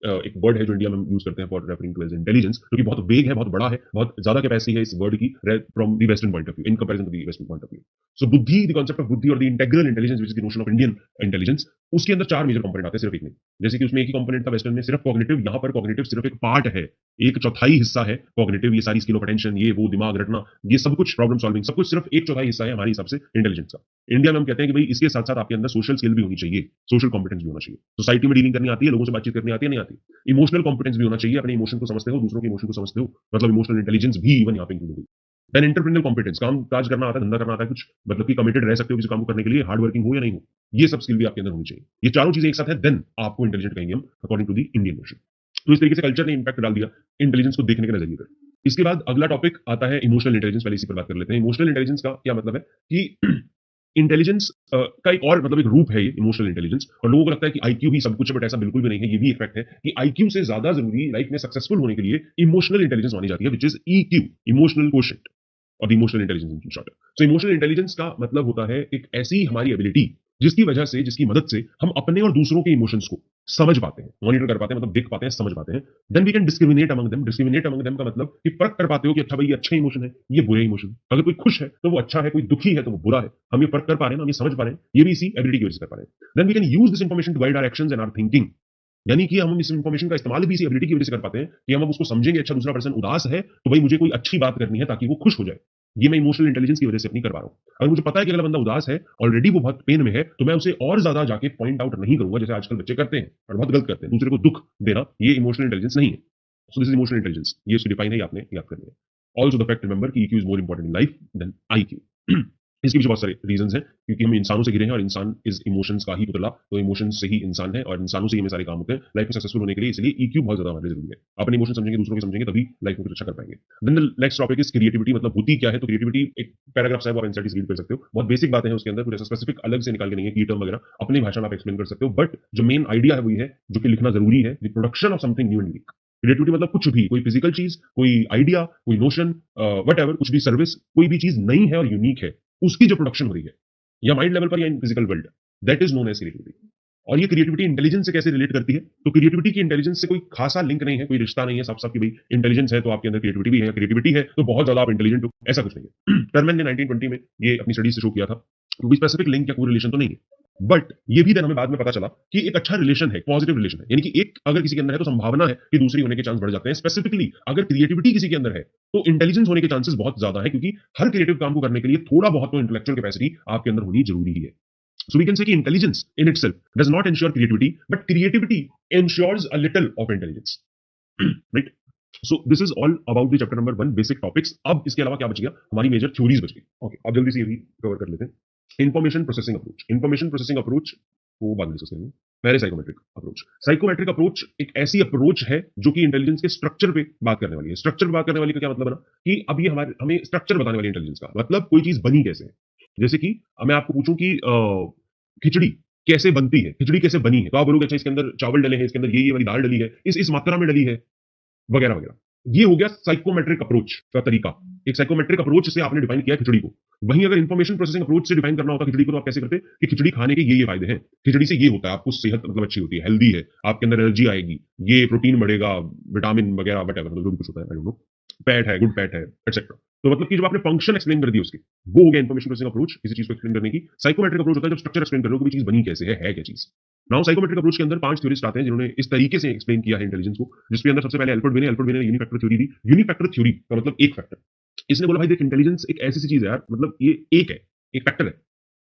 एक वर्ड है जो इंडिया में हम यूज करते हैं for referring to as intelligence, जो कि बहुत वेग है, बहुत बड़ा है, बहुत ज्यादा कैपेसिटी है इस वर्ड की from the western point of view in comparison to the western point of view. So buddhi, the concept of buddhi और the integral intelligence which is the notion of Indian intelligence, उसके अंदर 4 मेजर कंपोनेंट आते हैं, सिर्फ एक नहीं। जैसे कि उसमें एक ही कंपोनेंट था वेस्टर्न में सिर्फ कॉग्निटिव, यहाँ पर कॉग्निटिव सिर्फ एक पार्ट है एक चौथाई हिस्सा है कॉग्निटिव, ये सारी स्किल ऑफ अटेंशन, ये वो दिमाग रटना, ये सब कुछ प्रॉब्लम सॉल्विंग, सब कुछ सिर्फ एक चौथाई हिस्सा है हमारे हिसाब से इंटेलिजेंस का। इंडिया में हम कहते हैं कि भाई इसके साथ साथ आपके अंदर सोशल स्किल भी होनी चाहिए, सोशल कॉम्पिटेंस भी होना चाहिए, सोसाइटी में डीलिंग करनी आती है, लोगों से बातचीत करनी आती है, नहीं आती, इमोशनल कॉम्पिटेंस भी होना चाहिए, अपने इमोशन को समझते हो, दूसरों के इमोशन को समझते हो, मतलब इमोशनल इंटेलिजेंस भी इवन यहाँ पे इंक्लूड होगी। देन एंटरप्रेन्योरल कॉम्पिटेंस, काम काज करना आता है, धंधा करना आता है कुछ, मतलब कि कमिटेड रह सकते हो किसी काम को करने के लिए, हार्ड वर्किंग हो या नहीं हो, ये सब स्किल भी आपके अंदर होनी चाहिए। ये चारों चीजें एक साथ है, देन आपको इंटेलिजेंट कहेंगे हम according to the Indian notion. तो इस तरीके से कल्चर ने इम्पैक्ट डाल दिया इंटेलिजेंस को देखने के नजरिए पर। इसके बाद अगला टॉपिक आता है इमोशनल इंटेलिजेंस, पहले इसी पर बात कर लेते हैं। इमोशनल इंटेलिजेंस का क्या मतलब है कि इंटेलिजेंस का एक और मतलब एक रूप है ये इमोशनल इंटेलिजेंस, और लोगों को लगता है कि आईक्यू ही सब कुछ है, बट ऐसा बिल्कुल भी नहीं है। ये भी एक फैक्ट है कि आईक्यू से ज्यादा जरूरी लाइफ में सक्सेसफुल होने के लिए इमोशनल इंटेलिजेंस मानी जाती है, which is EQ, emotional quotient और emotional intelligence in short. So emotional intelligence का मतलब होता है एक ऐसी हमारी एबिलिटी जिसकी वजह से, जिसकी मदद से हम अपने और दूसरों के इमोशंस को समझ पाते हैं, मॉनिटर कर पाते हैं, मतलब देख पाते हैं, समझ पाते हैं। Then we can discriminate among them. Discriminate among them का मतलब कि फर्क कर पाते हो कि अच्छा भाई ये अच्छा इमोशन है, ये बुरे इमोशन, अगर कोई खुश है तो वो अच्छा है, कोई दुखी है तो वो बुरा है, हम ये फर्क कर पा रहे हैं, हम ये समझ पा रहे हैं, ये भी इसी एबिलिटी की वजह से कर पा रहे हैं। Then we can use this information to guide our actions and our thinking, यानी कि हम इस इन्फॉर्मेशन का इस्तेमाल भी इसी एबिलिटी की वजह से कर पाते हैं कि हम अब उसको समझेंगे, अच्छा दूसरा पर्सन उदास है तो भाई मुझे कोई अच्छी बात करनी है ताकि वो खुश हो जाए, ये मैं इमोशनल इंटेलिजेंस की वजह से अपनी कर पा रहा हूं। अगर मुझे पता है कि अगला बंदा उदास है, ऑलरेडी वो बहुत पेन में है, तो मैं उसे और ज्यादा जाके पॉइंट आउट नहीं करूंगा, जैसे आजकल बच्चे करते हैं और बहुत गलत करते हैं, दूसरे को दुख देना, ये इमोशनल इंटेलिजेंस नहीं है। So this is emotional intelligence, ये इसकी डिफाइन है, ये आपने याद करनी है। ऑल्सो द फैक्ट रिमेंबर कि EQ is more important in life than IQ. इसके पीछे बहुत सारे रीजंस हैं, क्योंकि हम इंसानों से घिरे हैं और इंसान इज इमोशंस का ही पुतला, तो इमोशंस से ही इंसान है और इंसानों से ही हमें सारे काम होते हैं लाइफ में सक्सेसफुल होने के लिए, इसलिए ईक्यू बहुत ज्यादा हमारे लिए जरूरी है। अपने इमोशन समझेंगे, दूसरों के समझेंगे, तभी लाइफ में कुछ अच्छा कर पाएंगे। Then the next topic is creativity, मतलब होती क्या है। तो क्रिएटिविटी एक पैराग्राफ है, वो आप एनसीईआरटी से रीड कर सकते हो, बहुत बेसिक बातें हैं उसके अंदर, कुछ ऐसा स्पेसिफिक अलग से निकाल के नहीं है, की टर्म वगैरह अपनी भाषा में आप एक्सप्लेन कर सकते हो, बट जो मेन आइडिया है वही है जो कि लिखना जरूरी है, the production of something new and unique. Creativity मतलब कुछ भी, कोई फिजिकल चीज, कोई आइडिया, कोई नोशन, वट एवर, कुछ भी सर्विस, कोई भी चीज नई है और यूनिक है, उसकी जो प्रोडक्शन हो रही है या माइंड लेवल पर या in physical world, that is known as creativity. और ये क्रिएटिविटी इंटेलिजेंस से कैसे रिलेट करती है, तो क्रिएटिविटी की इंटेलिजेंस से कोई खासा लिंक नहीं है, कोई रिश्ता नहीं है साफ साफ कि भाई इंटेलिजेंस है तो आपके अंदर क्रिएटिविटी भी है, या क्रिएटिविटी है तो बहुत ज्यादा आप इंटेलिजेंट हो, ऐसा कुछ नहीं है। टर्मैन ने 1920 में ये अपनी स्टडीज से शो किया था, कोई स्पेसिफिक लिंक या कोई रिलेशन तो नहीं है, बट ये भी देन हमें बाद में पता चला कि एक अच्छा रिलेशन है, पॉजिटिव रिलेशन है, यानी कि एक अगर किसी के अंदर है तो संभावना है कि दूसरी होने के चांस बढ़ जाते हैं। स्पेसिफिकली अगर क्रिएटिविटी किसी के अंदर है तो इंटेलिजेंस होने के चांसेस बहुत ज्यादा है, क्योंकि हर क्रिएटिव काम को करने के लिए थोड़ा बहुत तो इंटेलेक्चुअल कैपेसिटी आपके अंदर होनी जरूरी है। So we can say कि intelligence in itself does not ensure creativity, but creativity ensures a little of intelligence. Right? So this is all about the chapter number 1 basic topics. अब इसके अलावा क्या बच गया, हमारी मेजर थ्योरीज बच गई। ओके, अब जल्दी से ये भी कवर कर लेते हैं। Information processing approach, information processing approach को बाद में डिस्कस करेंगे। पहले साइकोमेट्रिक अप्रोच। साइकोमेट्रिक अप्रोच एक ऐसी अप्रोच है जो कि इंटेलिजेंस के स्ट्रक्चर पे बात करने वाली है। स्ट्रक्चर पे बात करने वाली का क्या मतलब है ना, कि अब ये हमें स्ट्रक्चर बताने वाली इंटेलिजेंस का मतलब कोई चीज बनी कैसे है। जैसे कि मैं आपको पूछूं कि खिचड़ी कैसे बनती है, खिचड़ी कैसे बनी है, तो आप बोलोगे अच्छा इसके अंदर चावल डले हैं, इसके अंदर ये वाली दाल डली है, इस मात्रा में डली है, वगैरह वगैरह। ये हो गया साइकोमेट्रिक अप्रोच का तरीका। एक साइकोमेट्रिक अप्रोच से आपने डिफाइन किया खिचड़ी को। वहीं अगर इंफॉर्मेशन प्रोसेसिंग अप्रोच से डिफाइन करना होता खिचड़ी को, तो आप कैसे करते कि खिचड़ी खाने के ये फायदे हैं, खिचड़ी से ये होता है, आपको सेहत मतलब अच्छी होती है, हेल्दी है, आपके अंदर एनर्जी आएगी, ये प्रोटीन बढ़ेगा, विटामिन वगैरह वट एवर जो भी कुछ होता है, आई डोंट नो, फैट है, गुड फैट है, एटसेट्रा। तो मतलब कि जब आपने फंक्शन एक्सप्लेन कर दी उसकी, वो हो गया इंफॉर्मेशन प्रोसेसिंग अप्रोच, किसी चीज को एक्सप्लेन करने की। साइकोमेट्रिक अप्रोच होता है जब स्ट्रक्चर एक्सप्लेन कर रहे हो कि चीज बनी कैसे है क्या चीज। नाउ साइकोमेट्रिक अप्रोच के अंदर 5 थ्योरिस्ट आते हैं जिन्होंने इस तरीके से एक्सप्लेन किया है इंटेलिजेंस को, जिसके अंदर सबसे पहले एल्बर्ट बेने ने यूनिफैक्टर थ्योरी दी। यूनिफैक्टर थ्योरी का मतलब एक फैक्टर। इसने बोला भाई देख इंटेलिजेंस एक ऐसी सी चीज है यार, मतलब ये एक है, एक फैक्टर है।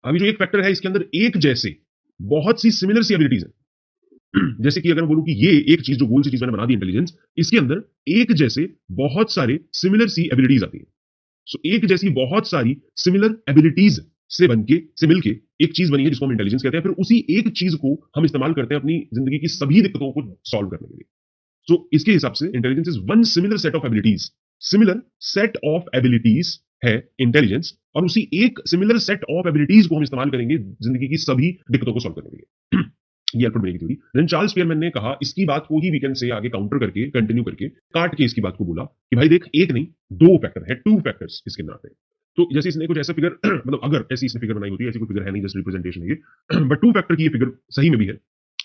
अभी जो एक फैक्टर है इसके अंदर एक जैसे बहुत सी सिमिलर सी एबिलिटीज है। जैसे कि अगर मैं बोलूं कि ये एक चीज जो गोल सी चीज मैंने बना दी इंटेलिजेंस, इसके अंदर एक जैसे बहुत सारे सिमिलर सी एबिलिटीज आती है। सो एक जैसी बहुत सारी सिमिलर एबिलिटीज से मिलके एक चीज बनी है जिसको हम इंटेलिजेंस कहते हैं। फिर उसी एक चीज को हम इस्तेमाल करते हैं अपनी जिंदगी की सभी दिक्कतों को सॉल्व करने के लिए। सो इसके हिसाब से intelligence is one similar set of abilities, similar set of abilities है इंटेलिजेंस, और उसी एक सिमिलर सेट ऑफ एबिलिटीज को हम इस्तेमाल करेंगे जिंदगी की सभी दिक्कतों को सॉल्व करने के लिए। ये एल्बर्ट बेने की थ्योरी। देन चार्ल्स स्पियरमैन ने कहा इसकी बात को ही वी कैन से आगे काउंटर करके कंटिन्यू करके काट के इसकी बात को बोला कि भाई देख एक नहीं दो फैक्टर है, 2 फैक्टर्स इसके अंदर आते हैं। तो जैसे इसने कुछ ऐसा फिगर मतलब अगर ऐसी इसने फिगर बनाई होती है, ऐसी कोई फिगर है नहीं, जस्ट रिप्रेजेंटेशन है ये, बट 2 फैक्टर की ये फिगर सही में भी है।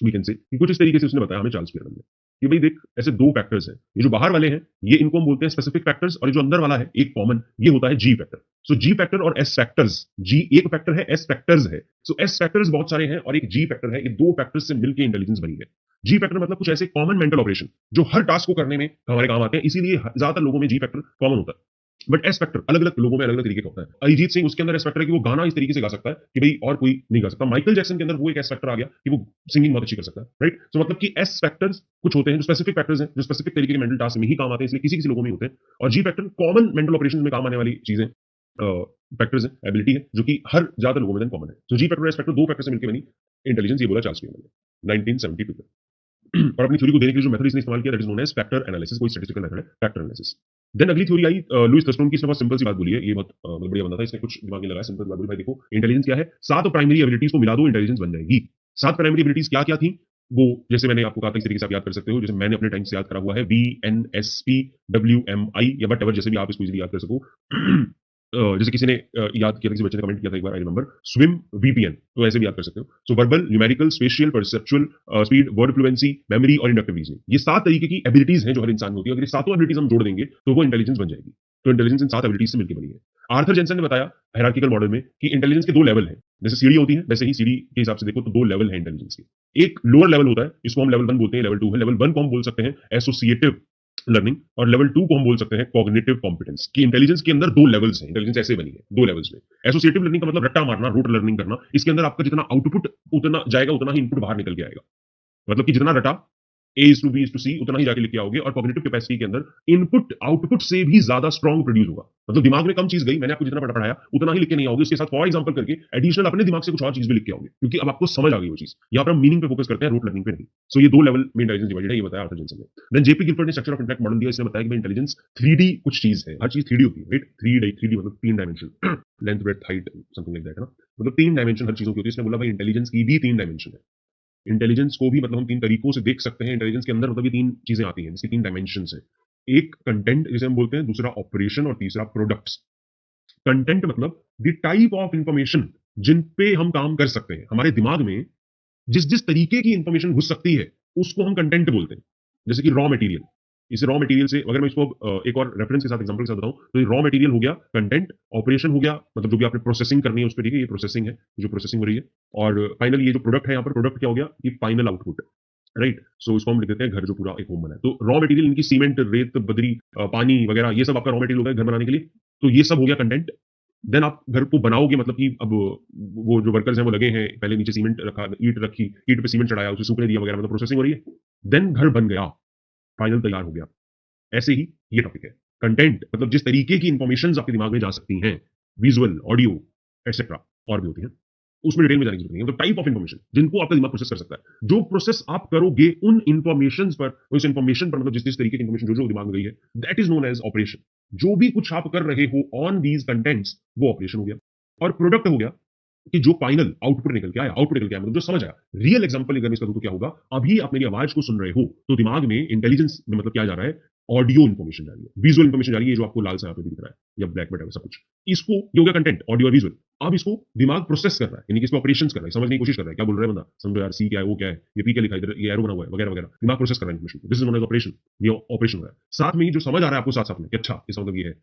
वी कैन से कि कुछ इस तरीके से उसने बताया हमें चार्ल्स क्लियरमैन ने कि भाई देख ऐसे दो फैक्टर्स हैं, ये जो बाहर वाले हैं ये इनको हम बोलते हैं स्पेसिफिक फैक्टर्स, और ये जो अंदर वाला है एक कॉमन, ये होता है जी फैक्टर। सो जी फैक्टर और एस फैक्टर्स, जी एक फैक्टर है, एस फैक्टर्स है। सो एस फैक्टर्स बहुत सारे हैं और एक जी फैक्टर है, ये दो फैक्टर्स से मिलकर इंटेलिजेंस बनी है। जी फैक्टर मतलब कुछ ऐसे कॉमन मेंटल ऑपरेशन जो हर टास्क को करने में हमारे काम आते हैं, इसीलिए ज्यादातर लोगों में जी फैक्टर कॉमन होता है। बट एस फैक्टर अलग अलग लोगों में अलग अलग तरीके का होता है। अरिजीत सिंह उसके अंदर एस फैक्टर है कि वो गाना इस तरीके से गा सकता है कि भाई और कोई नहीं गा सकता। माइकल जैक्सन के अंदर वो एक एस फैक्टर आ गया कि वो सिंगिंग बहुत अच्छी कर सकता है, राइट। सो मतलब कि एस फैक्टर्स कुछ होते हैं जो स्पेसिफिक फैक्टर्स हैं, जो स्पेसिफिक तरीके के मेंटल टास्क में ही काम आते हैं, इसलिए किसी किसी लोगों में ही होते हैं। और जी फैक्टर कॉमन मेंटल ऑपरेशन में काम आने वाली चीजें, फैक्टर्स है, एबिलिटी है, जो कि हर ज्यादा लोगों में कॉमन है। तो जी फैक्टर और एस फैक्टर दो फैक्टर से मिलकर बनी इंटेलिजेंस, ये बोला चार्ल्स क्लियरमैन ने 1972 में। और अपनी थ्योरी को देने के लिए जो मेथड इसने इस्तेमाल किया that is known age factor analysis, कोई स्टैटिस्टिकल मेथड है फैक्टर एनालिसिस। देन अगली थ्योरी आई लुईस थर्स्टोन की, इसने बहुत सिंपल सी बात बोली है, ये बहुत बहुत बढ़िया बंदा था, इसने कुछ दिमाग नहीं लगाया, सिंपल बात बोली, भाई देखो इंटेलिजेंस क्या है, 7 प्राइमरी एबिलिटीज को मिला दो इंटेलिजेंस बन जाएगी। 7 प्राइमरी एबिलिटीज क्या क्या थी, वो जैसे मैंने आपको कहा था इस तरीके से आप याद कर सकते हो, जैसे मैंने अपने टाइम से याद करा हुआ है, VNSP WMI या वट एवर, जैसे भी आप इसको इजीली याद कर सको। जैसे किसी ने याद किया था, किसी बच्चे ने कमेंट किया था एक बार, आई रिमेंबर, स्विम VPN, तो ऐसे भी याद कर सकते हो। So verbal, numerical, spatial, perceptual, speed, word fluency, memory और इंडक्टिव रीजनिंग, ये 7 तरीके की एबिलिटीज हैं जो हर इंसान में होती है। अगर ये सातों एबिलिटीज हम जोड़ देंगे तो वो इंटेलिजेंस बन जाएगी। तो इंटेलिजेंस इन 7 एबिलिटीज से मिलकर बनी है। आर्थर जेंसन ने बताया हायरार्किकल मॉडल में कि इंटेलिजेंस के 2 लेवल हैं। जैसे सीढ़ी होती है, वैसे ही सीढ़ी के हिसाब से देखो तो 2 लेवल है इंटेलिजेंस के। एक लोअर लेवल होता है, इसको हम लेवल 1 बोलते हैं, लेवल 2 है। लेवल 1 को हम बोल सकते हैं एसोसिएटिव लर्निंग, और लेवल 2 को हम बोल सकते हैं कॉग्निटिव कॉम्पिटेंस। कि इंटेलिजेंस के अंदर 2 लेवल्स हैं, इंटेलिजेंस ऐसे बनी है 2 लेवल्स में। एसोसिएटिव लर्निंग का मतलब रट्टा मारना, रूट लर्निंग करना, इसके अंदर आपका जितना आउटपुट उतना जाएगा उतना ही इनपुट बाहर निकल के आएगा। मतलब कि जितना रटा A is to B is to C उतना ही जाके लिख के आओगे। और कॉग्निटिव कैपेसिटी के अंदर इनपुट आउटपुट से भी ज्यादा स्ट्रॉन्ग प्रोड्यूस होगा। मतलब दिमाग में कम चीज गई, मैंने आपको जितना पढ़ाया उतना ही लिख के नहीं आओगे, उसके साथ फॉर एग्जांपल करके एडिशनल अपने दिमाग से कुछ और चीज भी लिख के आओगे, क्योंकि अब आपको समझ आ गई वो चीज। यहाँ पर हम मीनिंग पे फोकस करते हैं, रूट लर्निंग पे नहीं। सो ये 2 लेवल में इंटेलिजेंस डिवाइडेड है, ये बताया आर्थर जेंसन ने। देन जेपी गिलफोर्ड ने स्ट्रक्चर ऑफ इंटेलेक्ट मॉडल दिया, इसने बताया कि इंटेलिजेंस 3D कुछ चीज है, हर चीज 3D होती है, राइट। 3D मतलब 3 dimension, length breadth height something like that है ना, मतलब 3 डायमेंशन हर चीजों की होती है। इसने बोला भाई इंटेलिजेंस की भी 3 डायमेंशन है। इंटेलिजेंस को भी मतलब हम 3 तरीकों से देख सकते हैं। इंटेलिजेंस के अंदर मतलब ये 3 चीजें आती हैं, जिसकी 3 डायमेंशंस हैं। एक कंटेंट जिसे हम बोलते हैं, दूसरा ऑपरेशन और तीसरा प्रोडक्ट्स। कंटेंट मतलब द टाइप ऑफ इंफॉर्मेशन जिन पे हम काम कर सकते हैं। हमारे दिमाग में जिस जिस तरीके की इंफॉर्मेशन घुस सकती है उसको हम कंटेंट बोलते हैं। जैसे कि रॉ मटेरियल, इस रॉ मटेरियल से अगर मैं इसको एक और रेफरेंस के साथ एग्जांपल के साथ बताऊं तो ये रॉ मटेरियल हो गया कंटेंट, ऑपरेशन हो गया मतलब जो भी आपने प्रोसेसिंग करनी है उस पर, ठीक है, ये प्रोसेसिंग है जो प्रोसेसिंग हो रही है। और फाइनल ये जो प्रोडक्ट है, यहाँ पर प्रोडक्ट क्या हो गया, ये फाइनल आउटपुट, राइट। सो इसको हम लिख देते हैं घर, जो पूरा एक होम बना है। तो रॉ मटेरियल इनकी सीमेंट, रेत, बदरी, पानी वगैरह, ये सब आपका रॉ मटेरियल होगा घर बनाने के लिए। तो ये सब हो गया कंटेंट। देन आप घर को बनाओगे, मतलब कि अब वो जो वर्कर्स हैं वो लगे हैं, पहले नीचे सीमेंट रखा, ईंट रखी, ईंट पे सीमेंट चढ़ाया, उसे सूखने दिया वगैरह, मतलब प्रोसेसिंग हो रही है। देन घर बन गया, फाइनल तैयार हो गया। ऐसे ही ये टॉपिक है। कंटेंट मतलब जिस तरीके की इंफॉर्मेशन आपके दिमाग में जा सकती हैं, विजुअल, ऑडियो एटसेट्रा, और भी होती हैं, उसमें डिटेल में जाने की जरूरत नहीं है। मतलब टाइप ऑफ इंफॉर्मेशन जिनको आपका दिमाग प्रोसेस कर सकता है। जो प्रोसेस आप करोगे उन इंफॉर्मेशन पर, उस इंफॉर्मेशन पर, मतलब जिस जिस तरीके की इंफॉर्मेशन जो दिमाग में गई है, that is known as operation. जो भी कुछ आप कर रहे हो ऑन दीज कंटेंट्स, वो ऑपरेशन हो गया। और प्रोडक्ट हो गया कि जो फाइनल आउटपुट निकल के आया, आउटपुट निकल के आया मतलब जो समझ आया। रियल एग्जांपल अगर मैं इसका दूं तो क्या होगा, अभी आप मेरी आवाज को सुन रहे हो तो दिमाग में इंटेलिजेंस में मतलब क्या जा रहा है, ऑडियो इन्फॉर्मेशन जा रही है, विजुअल इन्फॉर्मेशन जा रही है, जो आपको लाल सा यहाँ पे दिख रहा है या ब्लैक बट सब कुछ। इसको ये हो गया कंटेंट, ऑडियो और विजुअल। अब इसको दिमाग प्रोसेस कर रहा है, यानी कि इसको ऑपरेशंस कर रहा है, समझने की कोशिश कर रहा है, क्या बोल रहा है बंदा, समझो यार, सी क्या है, वो क्या है, ये पी क्या लिखा है, इधर ये एरो बना हुआ है वगैरह वगैरह। दिमाग प्रोसेस कर रहा है information, this is known as operation. ये ऑपरेशन हो रहा है। साथ में ही जो समझ आ रहा है आपको साथ साथ में कि अच्छा इसका मतलब ये है,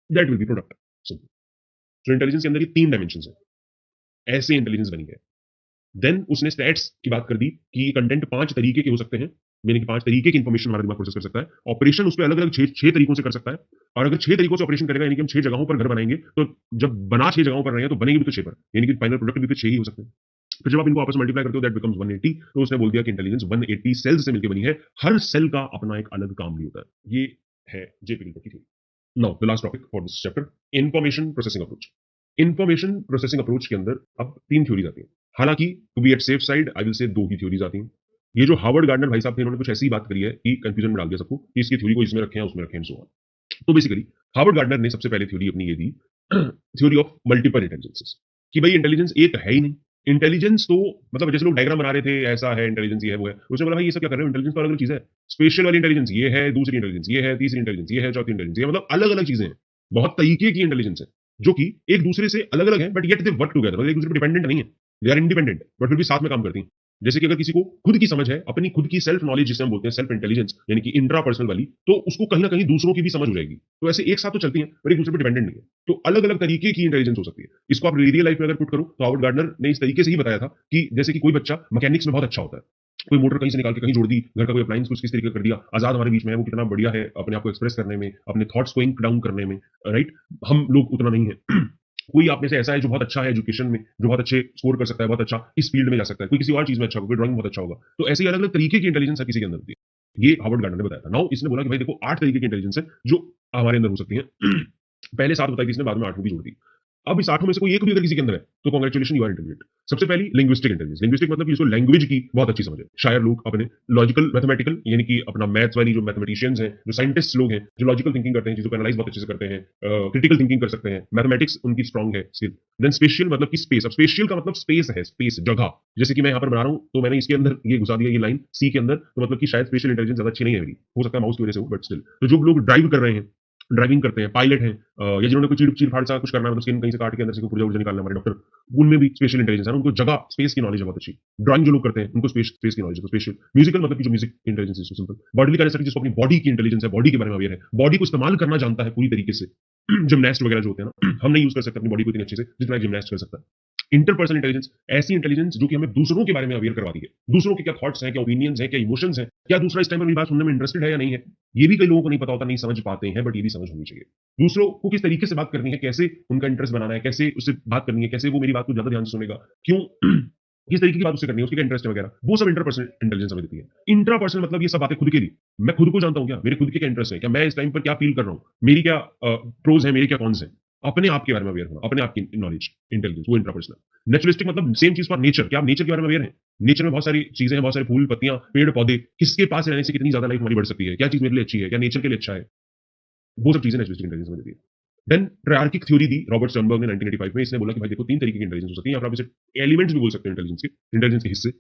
दैट विल बी प्रोडक्ट। तो इंटेलिजेंस के अंदर ये 3 डायमेंशन है, ऐसे इंटेलिजेंस बनी है। देन उसने स्टैट्स की बात कर दी कि कंटेंट 5 तरीके के हो सकते हैं, यानी कि 5 तरीके की इंफॉर्मेशन हमारा दिमाग प्रोसेस कर सकता है। ऑपरेशन उस पे अलग अलग 6 तरीकों से कर सकता है। और अगर 6 तरीकों से ऑपरेशन करेगा, यानी कि हम 6 जगहों पर घर बनाएंगे, तो जब बना 6 जगहों पर रहे हैं तो बनेंगे भी तो 6 पर, यानी कि फाइनल प्रोडक्ट भी तो 6 ही हो सकते हैं। फिर जब आप इनको आपस में मल्टीप्लाई करते हो, दैट बिकम्स 180। तो उसने बोल दिया कि इंटेलिजेंस 180 सेल्स से मिलकर बनी है। हर सेल का अपना एक अलग काम भी होता है। ये है जेपी की theory. Now the last topic for this chapter, information processing approach. Information processing approach के अंदर अब 3 थ्योरीज आती हैं। हालांकि to be at safe side I will say 2 he theories आती हैं। ये जो हार्वर्ड गार्डनर भाई साहब थे, इन्होंने कुछ ऐसी बात करी है कि कंफ्यूजन में डाल दिया सबको कि इसकी थ्योरी को इसमें रखें उसमें रखें, सो ऑन। तो बेसिकली हार्वर्ड गार्डनर ने सबसे पहले थ्योरी अपनी ये दी, थ्योरी ऑफ मल्टीपल इंटेलिजेंसेस, कि भाई इंटेलिजेंस एक है ही नहीं। इंटेलिजेंस तो मतलब जैसे लोग डायग्राम बना रहे थे, ऐसा है इंटेलिजेंस, ये है वो है, उसने बोला भाई ये सब क्या कर रहे हो, इंटेलिजेंस तो अलग अलग चीज है। स्पेशल वाली इंटेलिजेंस ये है, दूसरी इंटेलिजेंस ये है, तीसरी इंटेलिजेंस ये है, चौथी इंटेलिजेंस ये, मतलब अलग अलग चीजें हैं। बहुत तरीके की इंटेलिजेंस है जो कि एक दूसरे से अलग अलग है, but yet they work together, मतलब एक दूसरे पर डिपेंडेंट नहीं है। दे आर इंडिपेंडेंट बट फिर भी साथ में काम करती हैं। जैसे कि अगर किसी को खुद की समझ है, अपनी खुद की सेल्फ नॉलेज जिसे हम बोलते हैं, सेल्फ इंटेलिजेंस यानी कि इंट्रापर्सनल वाली, तो उसको कहीं न कहीं दूसरों की भी समझ हो जाएगी। तो ऐसे एक साथ तो चलती हैं, पर एक दूसरे पे डिपेंडेंट नहीं है। तो अलग-अलग तरीके की इंटेलिजेंस हो सकती है। इसको आप रियल लाइफ में अगर पुट करो, तो हॉवर्ड गार्डनर ने इस तरीके से ही बताया था कि जैसे कि कोई बच्चा मैकेनिक्स में बहुत अच्छा होता है। कोई मोटर कहीं से निकाल के कहीं जोड़ दी, घर का कोई अप्लायंस कुछ किस तरीके का कर दिया, आज़ाद हमारे बीच में है, वो कितना बढ़िया है अपने आप को एक्सप्रेस करने में, अपने थॉट्स को इंक डाउन करने में, राइट? हम लोग उतना नहीं है। कोई आप में से ऐसा है जो बहुत अच्छा है एजुकेशन में, जो बहुत अच्छे स्कोर कर सकता है, बहुत अच्छा इस फील्ड में जा सकता है, कोई किसी और चीज़ में अच्छा होगा, कोई ड्राइंग में बहुत अच्छा होगा। तो ऐसे ही अलग-अलग तरीके की इंटेलिजेंस हर किसी के अंदर होती है। ये हार्वर्ड गार्डनर ने बताया था। नाउ इसने बोला कि भाई देखो 8 तरीके की इंटेलिजेंस है जो हमारे अंदर हो सकती है। पहले 7 बताई थी इसने, बाद में 8 भी जोड़ दी। अब इस 8 में से कोई एक भी अगर किसी के अंदर है, तो कांग्रेचुलेशन यू आर इंटेलिजेंट। सबसे पहली लिंग्विस्टिक इंटेलिजेंस। लिंग्विस्टिक मतलब कि जिसको लैंग्वेज की बहुत अच्छी समझ है। शायर लोग अपने लॉजिकल मैथमेटिकल यानी कि अपना मैथ्स वाली जो मैथमेटिशियंस हैं, जो साइंटिस्ट लोग हैं, जो लॉजिकल थिंकिंग करते हैं, चीज़ों को एनालाइज़ बहुत अच्छे से करते हैं, क्रिटिकल थिंकिंग कर सकते हैं, मैथमेटिक्स उनकी स्ट्रांग है स्किल। देन स्पेशियल मतलब कि स्पेस। अब स्पेशियल का मतलब स्पेस है, स्पेस जगह। जैसे कि मैं यहाँ पर बना रहा हूँ, तो मैंने इसके अंदर ये घुसा दिया ये लाइन सी के अंदर, तो मतलब कि शायद स्पेशल इंटेलिजेंस ज़्यादा अच्छी नहीं है मेरी। हो सकता है माउस की वजह से हो, बट स्टिल। तो जो लोग ड्राइव कर रहे हैं, ड्राइविंग करते हैं, पायलट हैं, या जिन्होंने कोई चीर-फाड़ सा कुछ करना है, मतलब स्किन कहीं से काट के अंदर से कोई पुर्जा-वुर्जा निकालना है, हमारे डॉक्टर, उनमें भी स्पेशल इंटेलिजेंस है ना, उनको जगह, स्पेस की नॉलेज है बहुत अच्छी। ड्राइंग जो लोग करते हैं, उनको स्पेस की नॉलेज है, तो स्पेशल। म्यूजिकल मतलब कि जो म्यूजिक इंटेलिजेंस है, सिंपल। बॉडीली काइनेस्थेटिक जिसको अपनी बॉडी की इंटेलिजेंस है, बॉडी के बारे में अवेयर है, बॉडी को इस्तेमाल करना जानता है पूरी तरीके से। जिमनास्ट वगैरह जो होते हैं ना, हम नहीं यूज़ कर सकते अपनी बॉडी को इतनी अच्छे से, जितना एक जिमनास्ट कर सकता है। इंटरपर्सनल इंटेलिजेंस, ऐसी इंटेलिजेंस जो कि हमें दूसरों के बारे में अवेयर करवाती है। दूसरों के क्या थॉट्स हैं, क्या ओपिनियंस हैं, क्या इमोशंस हैं, क्या दूसरा इस टाइम पर मेरी बात सुनने में इंटरेस्टेड है या नहीं है। ये भी कई लोगों को नहीं पता होता, नहीं समझ पाते हैं, बट ये भी समझ होनी चाहिए। दूसरों को किस तरीके से बात करनी है, कैसे उनका इंटरेस्ट बनाना है, कैसे उससे बात करनी है, कैसे वो मेरी बात को ज़्यादा ध्यान से सुनेगा, क्यों किस तरीके की बात उससे करनी है, उसकी क्या इंटरेस्ट है वगैरह, वो सब इंटरपर्सनल इंटेलिजेंस हमें देती है। इंट्रापर्सनल मतलब ये सब बातें खुद के लिए। मैं खुद को जानता हूँ क्या? मेरे खुद के क्या इंटरेस्ट है? क्या मैं इस टाइम पर क्या फ़ील कर रहा हूँ? मेरी क्या प्रोज़ है, मेरे क्या कॉन्स हैं? अपने आप के बारे में अवेयर होना, अपने आप की नॉलेज, इंटेलिजेंस, वो इंट्रापर्सनल। नेचुरलिस्टिक मतलब सेम चीज़ फॉर नेचर, क्या आप नेचर के बारे में अवेयर हैं? नेचर में बहुत सारी चीज़ें हैं, बहुत सारे फूल, पत्तियाँ, पेड़-पौधे, किसके पास रहने से कितनी ज़्यादा लाइफ हमारी बढ़ सकती है? क्या चीज़ मेरे लिए अच्छी है? क्या नेचर के लिए अच्छा है? वो सब चीज़ें नेचुरलिस्टिक इंटेलिजेंस में देती है। देन ट्रायर्किक थ्योरी दी रॉबर्ट स्टर्नबर्ग ने 1985 में। इसने बोला कि भाई देखो 3 तरीके की इंटेलिजेंस हो सकती है, या फिर आप इसे एलिमेंट्स भी बोल सकते हैं इंटेलिजेंस के हिस्से।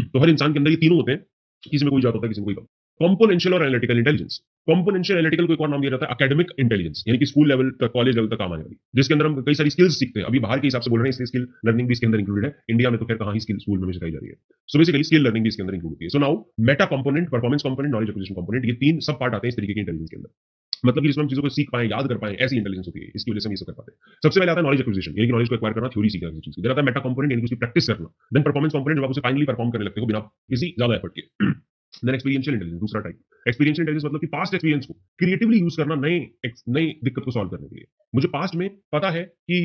तो हर इंसान के अंदर ये तीनों होते हैं, किसी में कोई ज़्यादा होता है, किसी में कोई कम। कॉम्पोनेंशियल और एनालिटिकल इंटेलिजेंस। कॉम्पोनेंशियल एनालिटिकल को एक और नाम दिया जाता है एकेडमिक इंटेलिजेंस, यानी कि स्कूल लेवल तक, कॉलेज लेवल तक काम आने वाली, जिसके अंदर हम कई सारी स्किल्स सीखते हैं। अभी बाहर के हिसाब से बोल रहे हैं, इसलिए स्किल लर्निंग भी इसके अंदर इंक्लूडेड है। इंडिया में तो खैर कहाँ ही स्किल स्कूल में भी सिखाई जा रही है। सो बेसिकली स्किल लर्निंग भी इसके अंदर इंक्लूड होती है। So now Meta component, performance component, knowledge acquisition component, ये 3 सब पार्ट आते हैं इस तरीके के इंटेलिजेंस के अंदर। मतलब कि जिसमें हम चीज़ों को सीख पाएँ, याद कर पाएँ, ऐसी इंटेलिजेंस होती है। इसकी वजह से हम ये सब कर पाते हैं। सबसे पहले आता है नॉलेज एक्विजिशन, यानी कि नॉलेज को एक्वायर करना, थ्योरी सीखना किसी चीज़ की। देन आता है मेटा कंपोनेंट, यानी कि उसकी प्रैक्टिस करना। देन परफॉर्मेंस कंपोनेंट, जब आप उसे फाइनली परफॉर्म करने लगते हो बिना किसी ज़्यादा एफर्ट के। देन एक्सपीरियंशियल इंटेलिजेंस, दूसरा टाइप। एक्सपीरियंशियल इंटेलिजेंस मतलब कि पास्ट एक्सपीरियंस को क्रिएटिवली यूज़ करना, नई दिक्कत को सॉल्व करने के लिए। मुझे पास्ट में पता है कि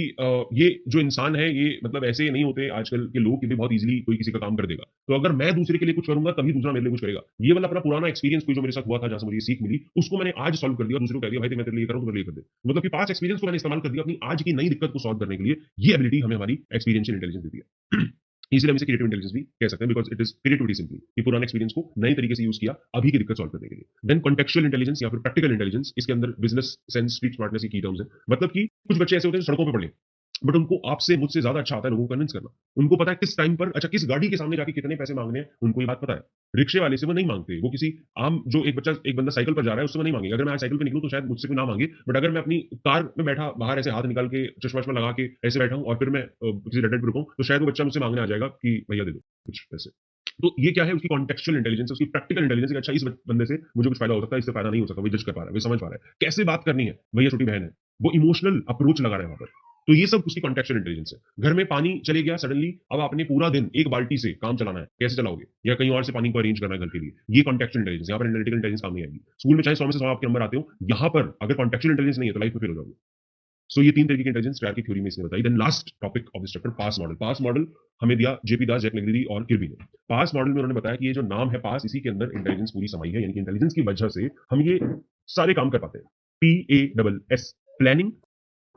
ये जो इंसान है, ये मतलब ऐसे नहीं होते आजकल के लोग कि भई बहुत ईज़िली कोई किसी का काम कर देगा। तो अगर मैं दूसरे के लिए कुछ करूँगा, तभी दूसरा मेरे लिए कुछ करेगा। ये वाला अपना पुराना एक्सपीरियंस कोई जो मेरे साथ हुआ था, जहाँ से मुझे ये सीख मिली, उसको मैंने आज सॉल्व कर दिया और दूसरे को कह दिया, "भाई देख मैं तेरे लिए ये कर रहा हूँ, तू मेरे लिए कर दे।" मतलब कि पास्ट एक्सपीरियंस को मैंने इस्तेमाल कर दिया अपनी आज की नई दिक्कत को सॉल्व करने के लिए। ये एबिलिटी हमें हमारी एक्सपीरियंशियल इंटेलिजेंस देती है। इसलिए हम इसे क्रिएटिव इंटेलिजेंस भी कह सकते हैं, because it is creativity simply, कि पुराने एक्सपीरियंस को नए तरीके से यूज़ किया, अभी की दिक्कत सॉल्व करने के लिए। देन कॉन्टेक्चुअल इंटेलिजेंस या फिर प्रैक्टिकल इंटेलिजेंस, इसके अंदर बिज़नेस सेंस, स्ट्रीट स्मार्टनेस, ये की टर्म्स हैं। मतलब कि कुछ बच्चे ऐसे होते हैं जो सड़कों पे पड़े हैं, बट उनको आपसे मुझसे ज़्यादा अच्छा आता है लोगों को कन्विंस करना। उनको पता है किस टाइम पर, अच्छा किस गाड़ी के सामने जाके कितने पैसे माँगने हैं, उनको ये बात पता है। रिक्शे वाले से वो नहीं माँगते, वो किसी आम जो एक बंदा साइकिल पर जा रहा है, उससे वो नहीं माँगेगा। अगर मैं आज साइकिल पे निकलूँ तो शायद मुझसे कोई ना माँगे, बट अगर मैं अपनी कार में बैठा बाहर ऐसे हाथ निकाल के चश्मा-वश्मा लगा के ऐसे बैठा हूँ और फिर मैं किसी रेड लाइट पे रुका हूँ, तो शायद वो बच्चा मुझसे माँगने आ जाएगा कि भैया दे दो कुछ पैसे। तो ये क्या है, उसकी कॉन्टेक्चुअल इंटेलिजेंस है, उसकी प्रैक्टिकल इंटेलिजेंस है कि अच्छा इस बंदे से मुझे कुछ फायदा हो सकता है, इससे फायदा नहीं हो सकता, वो जज कर पा रहा है, वो समझ पा रहा है, कैसे बात करनी है, भैया छोटी बहन है, वो इमोशनल अप्रोच लगा रहा है वहाँ पर। तो ये सब उसकी कॉन्टेक्चुअल इंटेलिजेंस है। घर में पानी चले गया सडनली, अब आपने पूरा दिन एक बाल्टी से काम चलाना है, कैसे चलाओगे? या कहीं और से पानी को अरेंज करना है घर के लिए, ये कॉन्टेक्चुअल इंटेलिजेंस, यहाँ पर एनालिटिकल इंटेलिजेंस काम नहीं आएगी। स्कूल में चाहे 100 में से 100 आपके नंबर आते हो, यहाँ पर अगर कॉन्टेक्चुअल इंटेलिजेंस नहीं है तो लाइफ में फेल हो जाओगे। सो ये 3 तरीके की इंटेलिजेंस ट्रायल की थ्योरी में इसने बताई। Then last topic of this chapter, PASS model. PASS model हमें दिया जेपी दास, जैक लेग्रेडी और किर्बी ने। पास मॉडल में उन्होंने बताया कि ये जो नाम है पास, इसी के अंदर इंटेलिजेंस पूरी समाई है, यानी कि इंटेलिजेंस की वजह से हम ये सारे काम कर पाते हैं। PASS, planning,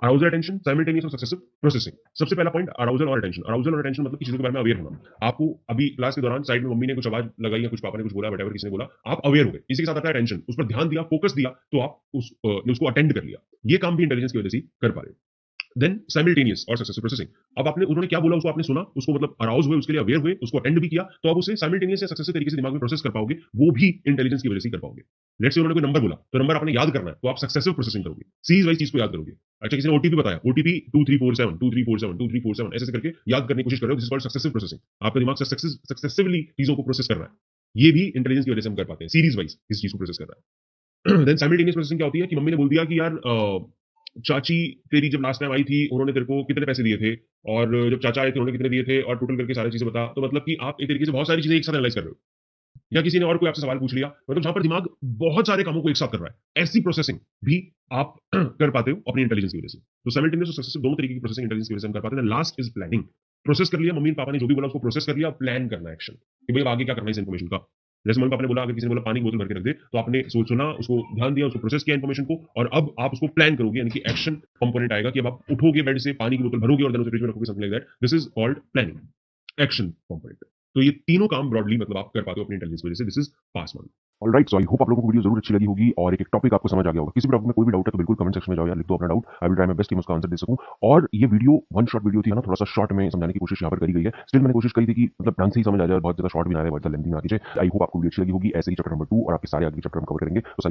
arousal, attention, simultaneous और सक्सेसिव प्रोसेसिंग। सबसे पहला पॉइंट अराउजल और अटेंशन। अराउजल और अटेंशन मतलब किसी चीज़ों के बारे में अवेयर होना। आपको अभी क्लास के दौरान साइड में मम्मी ने कुछ आवाज़ लगाई या कुछ पापा ने कुछ बोला, व्हाटएवर किसी ने बोला, आप अवेयर हो गए। इसी के साथ आता है अटेंशन, उस पर ध्यान दिया, फोकस दिया, तो आप उसको अटेंड कर लिया। ये काम भी इंटेलिजेंस की वजह से ही कर पा रहे हो। देन साइमल्टेनियस और सक्सेसिव प्रोसेसिंग। अब आपने उन्होंने क्या बोला उसको आपने सुना, उसको मतलब अराउज हुए, उसके लिए अवेयर हुए, उसको अटेंड भी किया, तो आप उसे साइमल्टेनियस या सक्सेसिव तरीके से दिमाग में प्रोसेस कर पाओगे, वो भी इंटेलिजेंस की वजह से ही कर पाओगे। लेट्स से उन्होंने कोई नंबर बोला, तो नंबर आपने याद करना है, तो आप सक्सेसिव प्रोसेसिंग करोगे, सीरीज वाइज चीज को याद करोगे। अच्छा किसी ने ओटीपी बताया, ओटीपी 2347 2347 2347 ऐसे करके याद करने की कोशिश कर रहे हो, this is called successive processing. आपका दिमाग सक्सेसिवली चीजों को प्रोसेस कर रहा है। ये भी इंटेलिजेंस की वजह से हम कर पाते हैं, सीरीज वाइज इस चीज को प्रोसेस कर रहा है। देन साइमल्टेनियस प्रोसेसिंग क्या होती है कि मम्मी ने बोल दिया कि यार चाची तेरी जब लास्ट टाइम आई थी उन्होंने तेरे को कितने पैसे दिए थे, और जब चाचा आए थे उन्होंने कितने दिए थे, और टोटल करके सारी चीजें बता। तो मतलब कि आप एक तरीके से बहुत सारी चीजें एक साथ एनालाइज कर रहे हो, या किसी ने और कोई आपसे सवाल पूछ लिया, मतलब जहां पर दिमाग बहुत सारे कामों को एक साथ कर रहा है, ऐसी प्रोसेसिंग भी आप कर पाते हो अपनी इंटेलिजेंस की वजह से। तो साइमल्टेनियस और सक्सेसिव दोनों तरीके की प्रोसेसिंग इंटेलिजेंस की वजह से हम कर पाते हैं। Last is planning. प्रोसेस कर लिया, मम्मी पापा ने जो भी बोला उसको प्रोसेस कर लिया, प्लान करना एक्शन कि भाई अब आगे क्या करना है इस इन्फॉर्मेशन का। जैसे मम्मी पापा ने बोला, अगर किसी ने बोला पानी की बोतल भर के रख दे, तो आपने सोच सुना, उसको ध्यान दिया, उसको प्रोसेस किया इन्फॉर्मेशन को, और अब आप उसको प्लान करोगे, यानी कि एक्शन कंपोनेंट आएगा कि अब आप उठोगे बेड से, पानी की बोतल भरोगे और देन उसे फ्रिज में रखोगे, something like that. This is called planning, action component. तो ये तीनों काम ब्रॉडली मतलब आप कर पाते हो अपनी इंटेलिजेंस की वजह से। This is pass one. Alright, so I hope आप लोगों को वीडियो जरूर अच्छी लगी होगी और एक टॉपिक आपको समझ आ गया होगा। किसी भी डाउट में कोई भी डाउट है तो बिल्कुल कमेंट सेक्शन में जाओ यार, लिख दो अपना doubt, I will try my best कि मैं उसका आंसर दे सकूं। और ये वीडियो वन शॉट वीडियो थी ना, थोड़ा सा शॉर्ट में समझाने की कोशिश यहाँ पर करी गई है। स्टिल मैंने कोशिश करी थी कि मतलब ढंग से ही समझ आ जाए, बहुत ज्यादा शॉर्ट भी ना आए, बहुत ज्यादा लेंथी ना आ जाए। आई होप आपको वीडियो अच्छी लगी होगी। ऐसे ही चैप्टर नंबर 2 और आपके सारे आगे चैप्टर हम कवर करेंगे। तो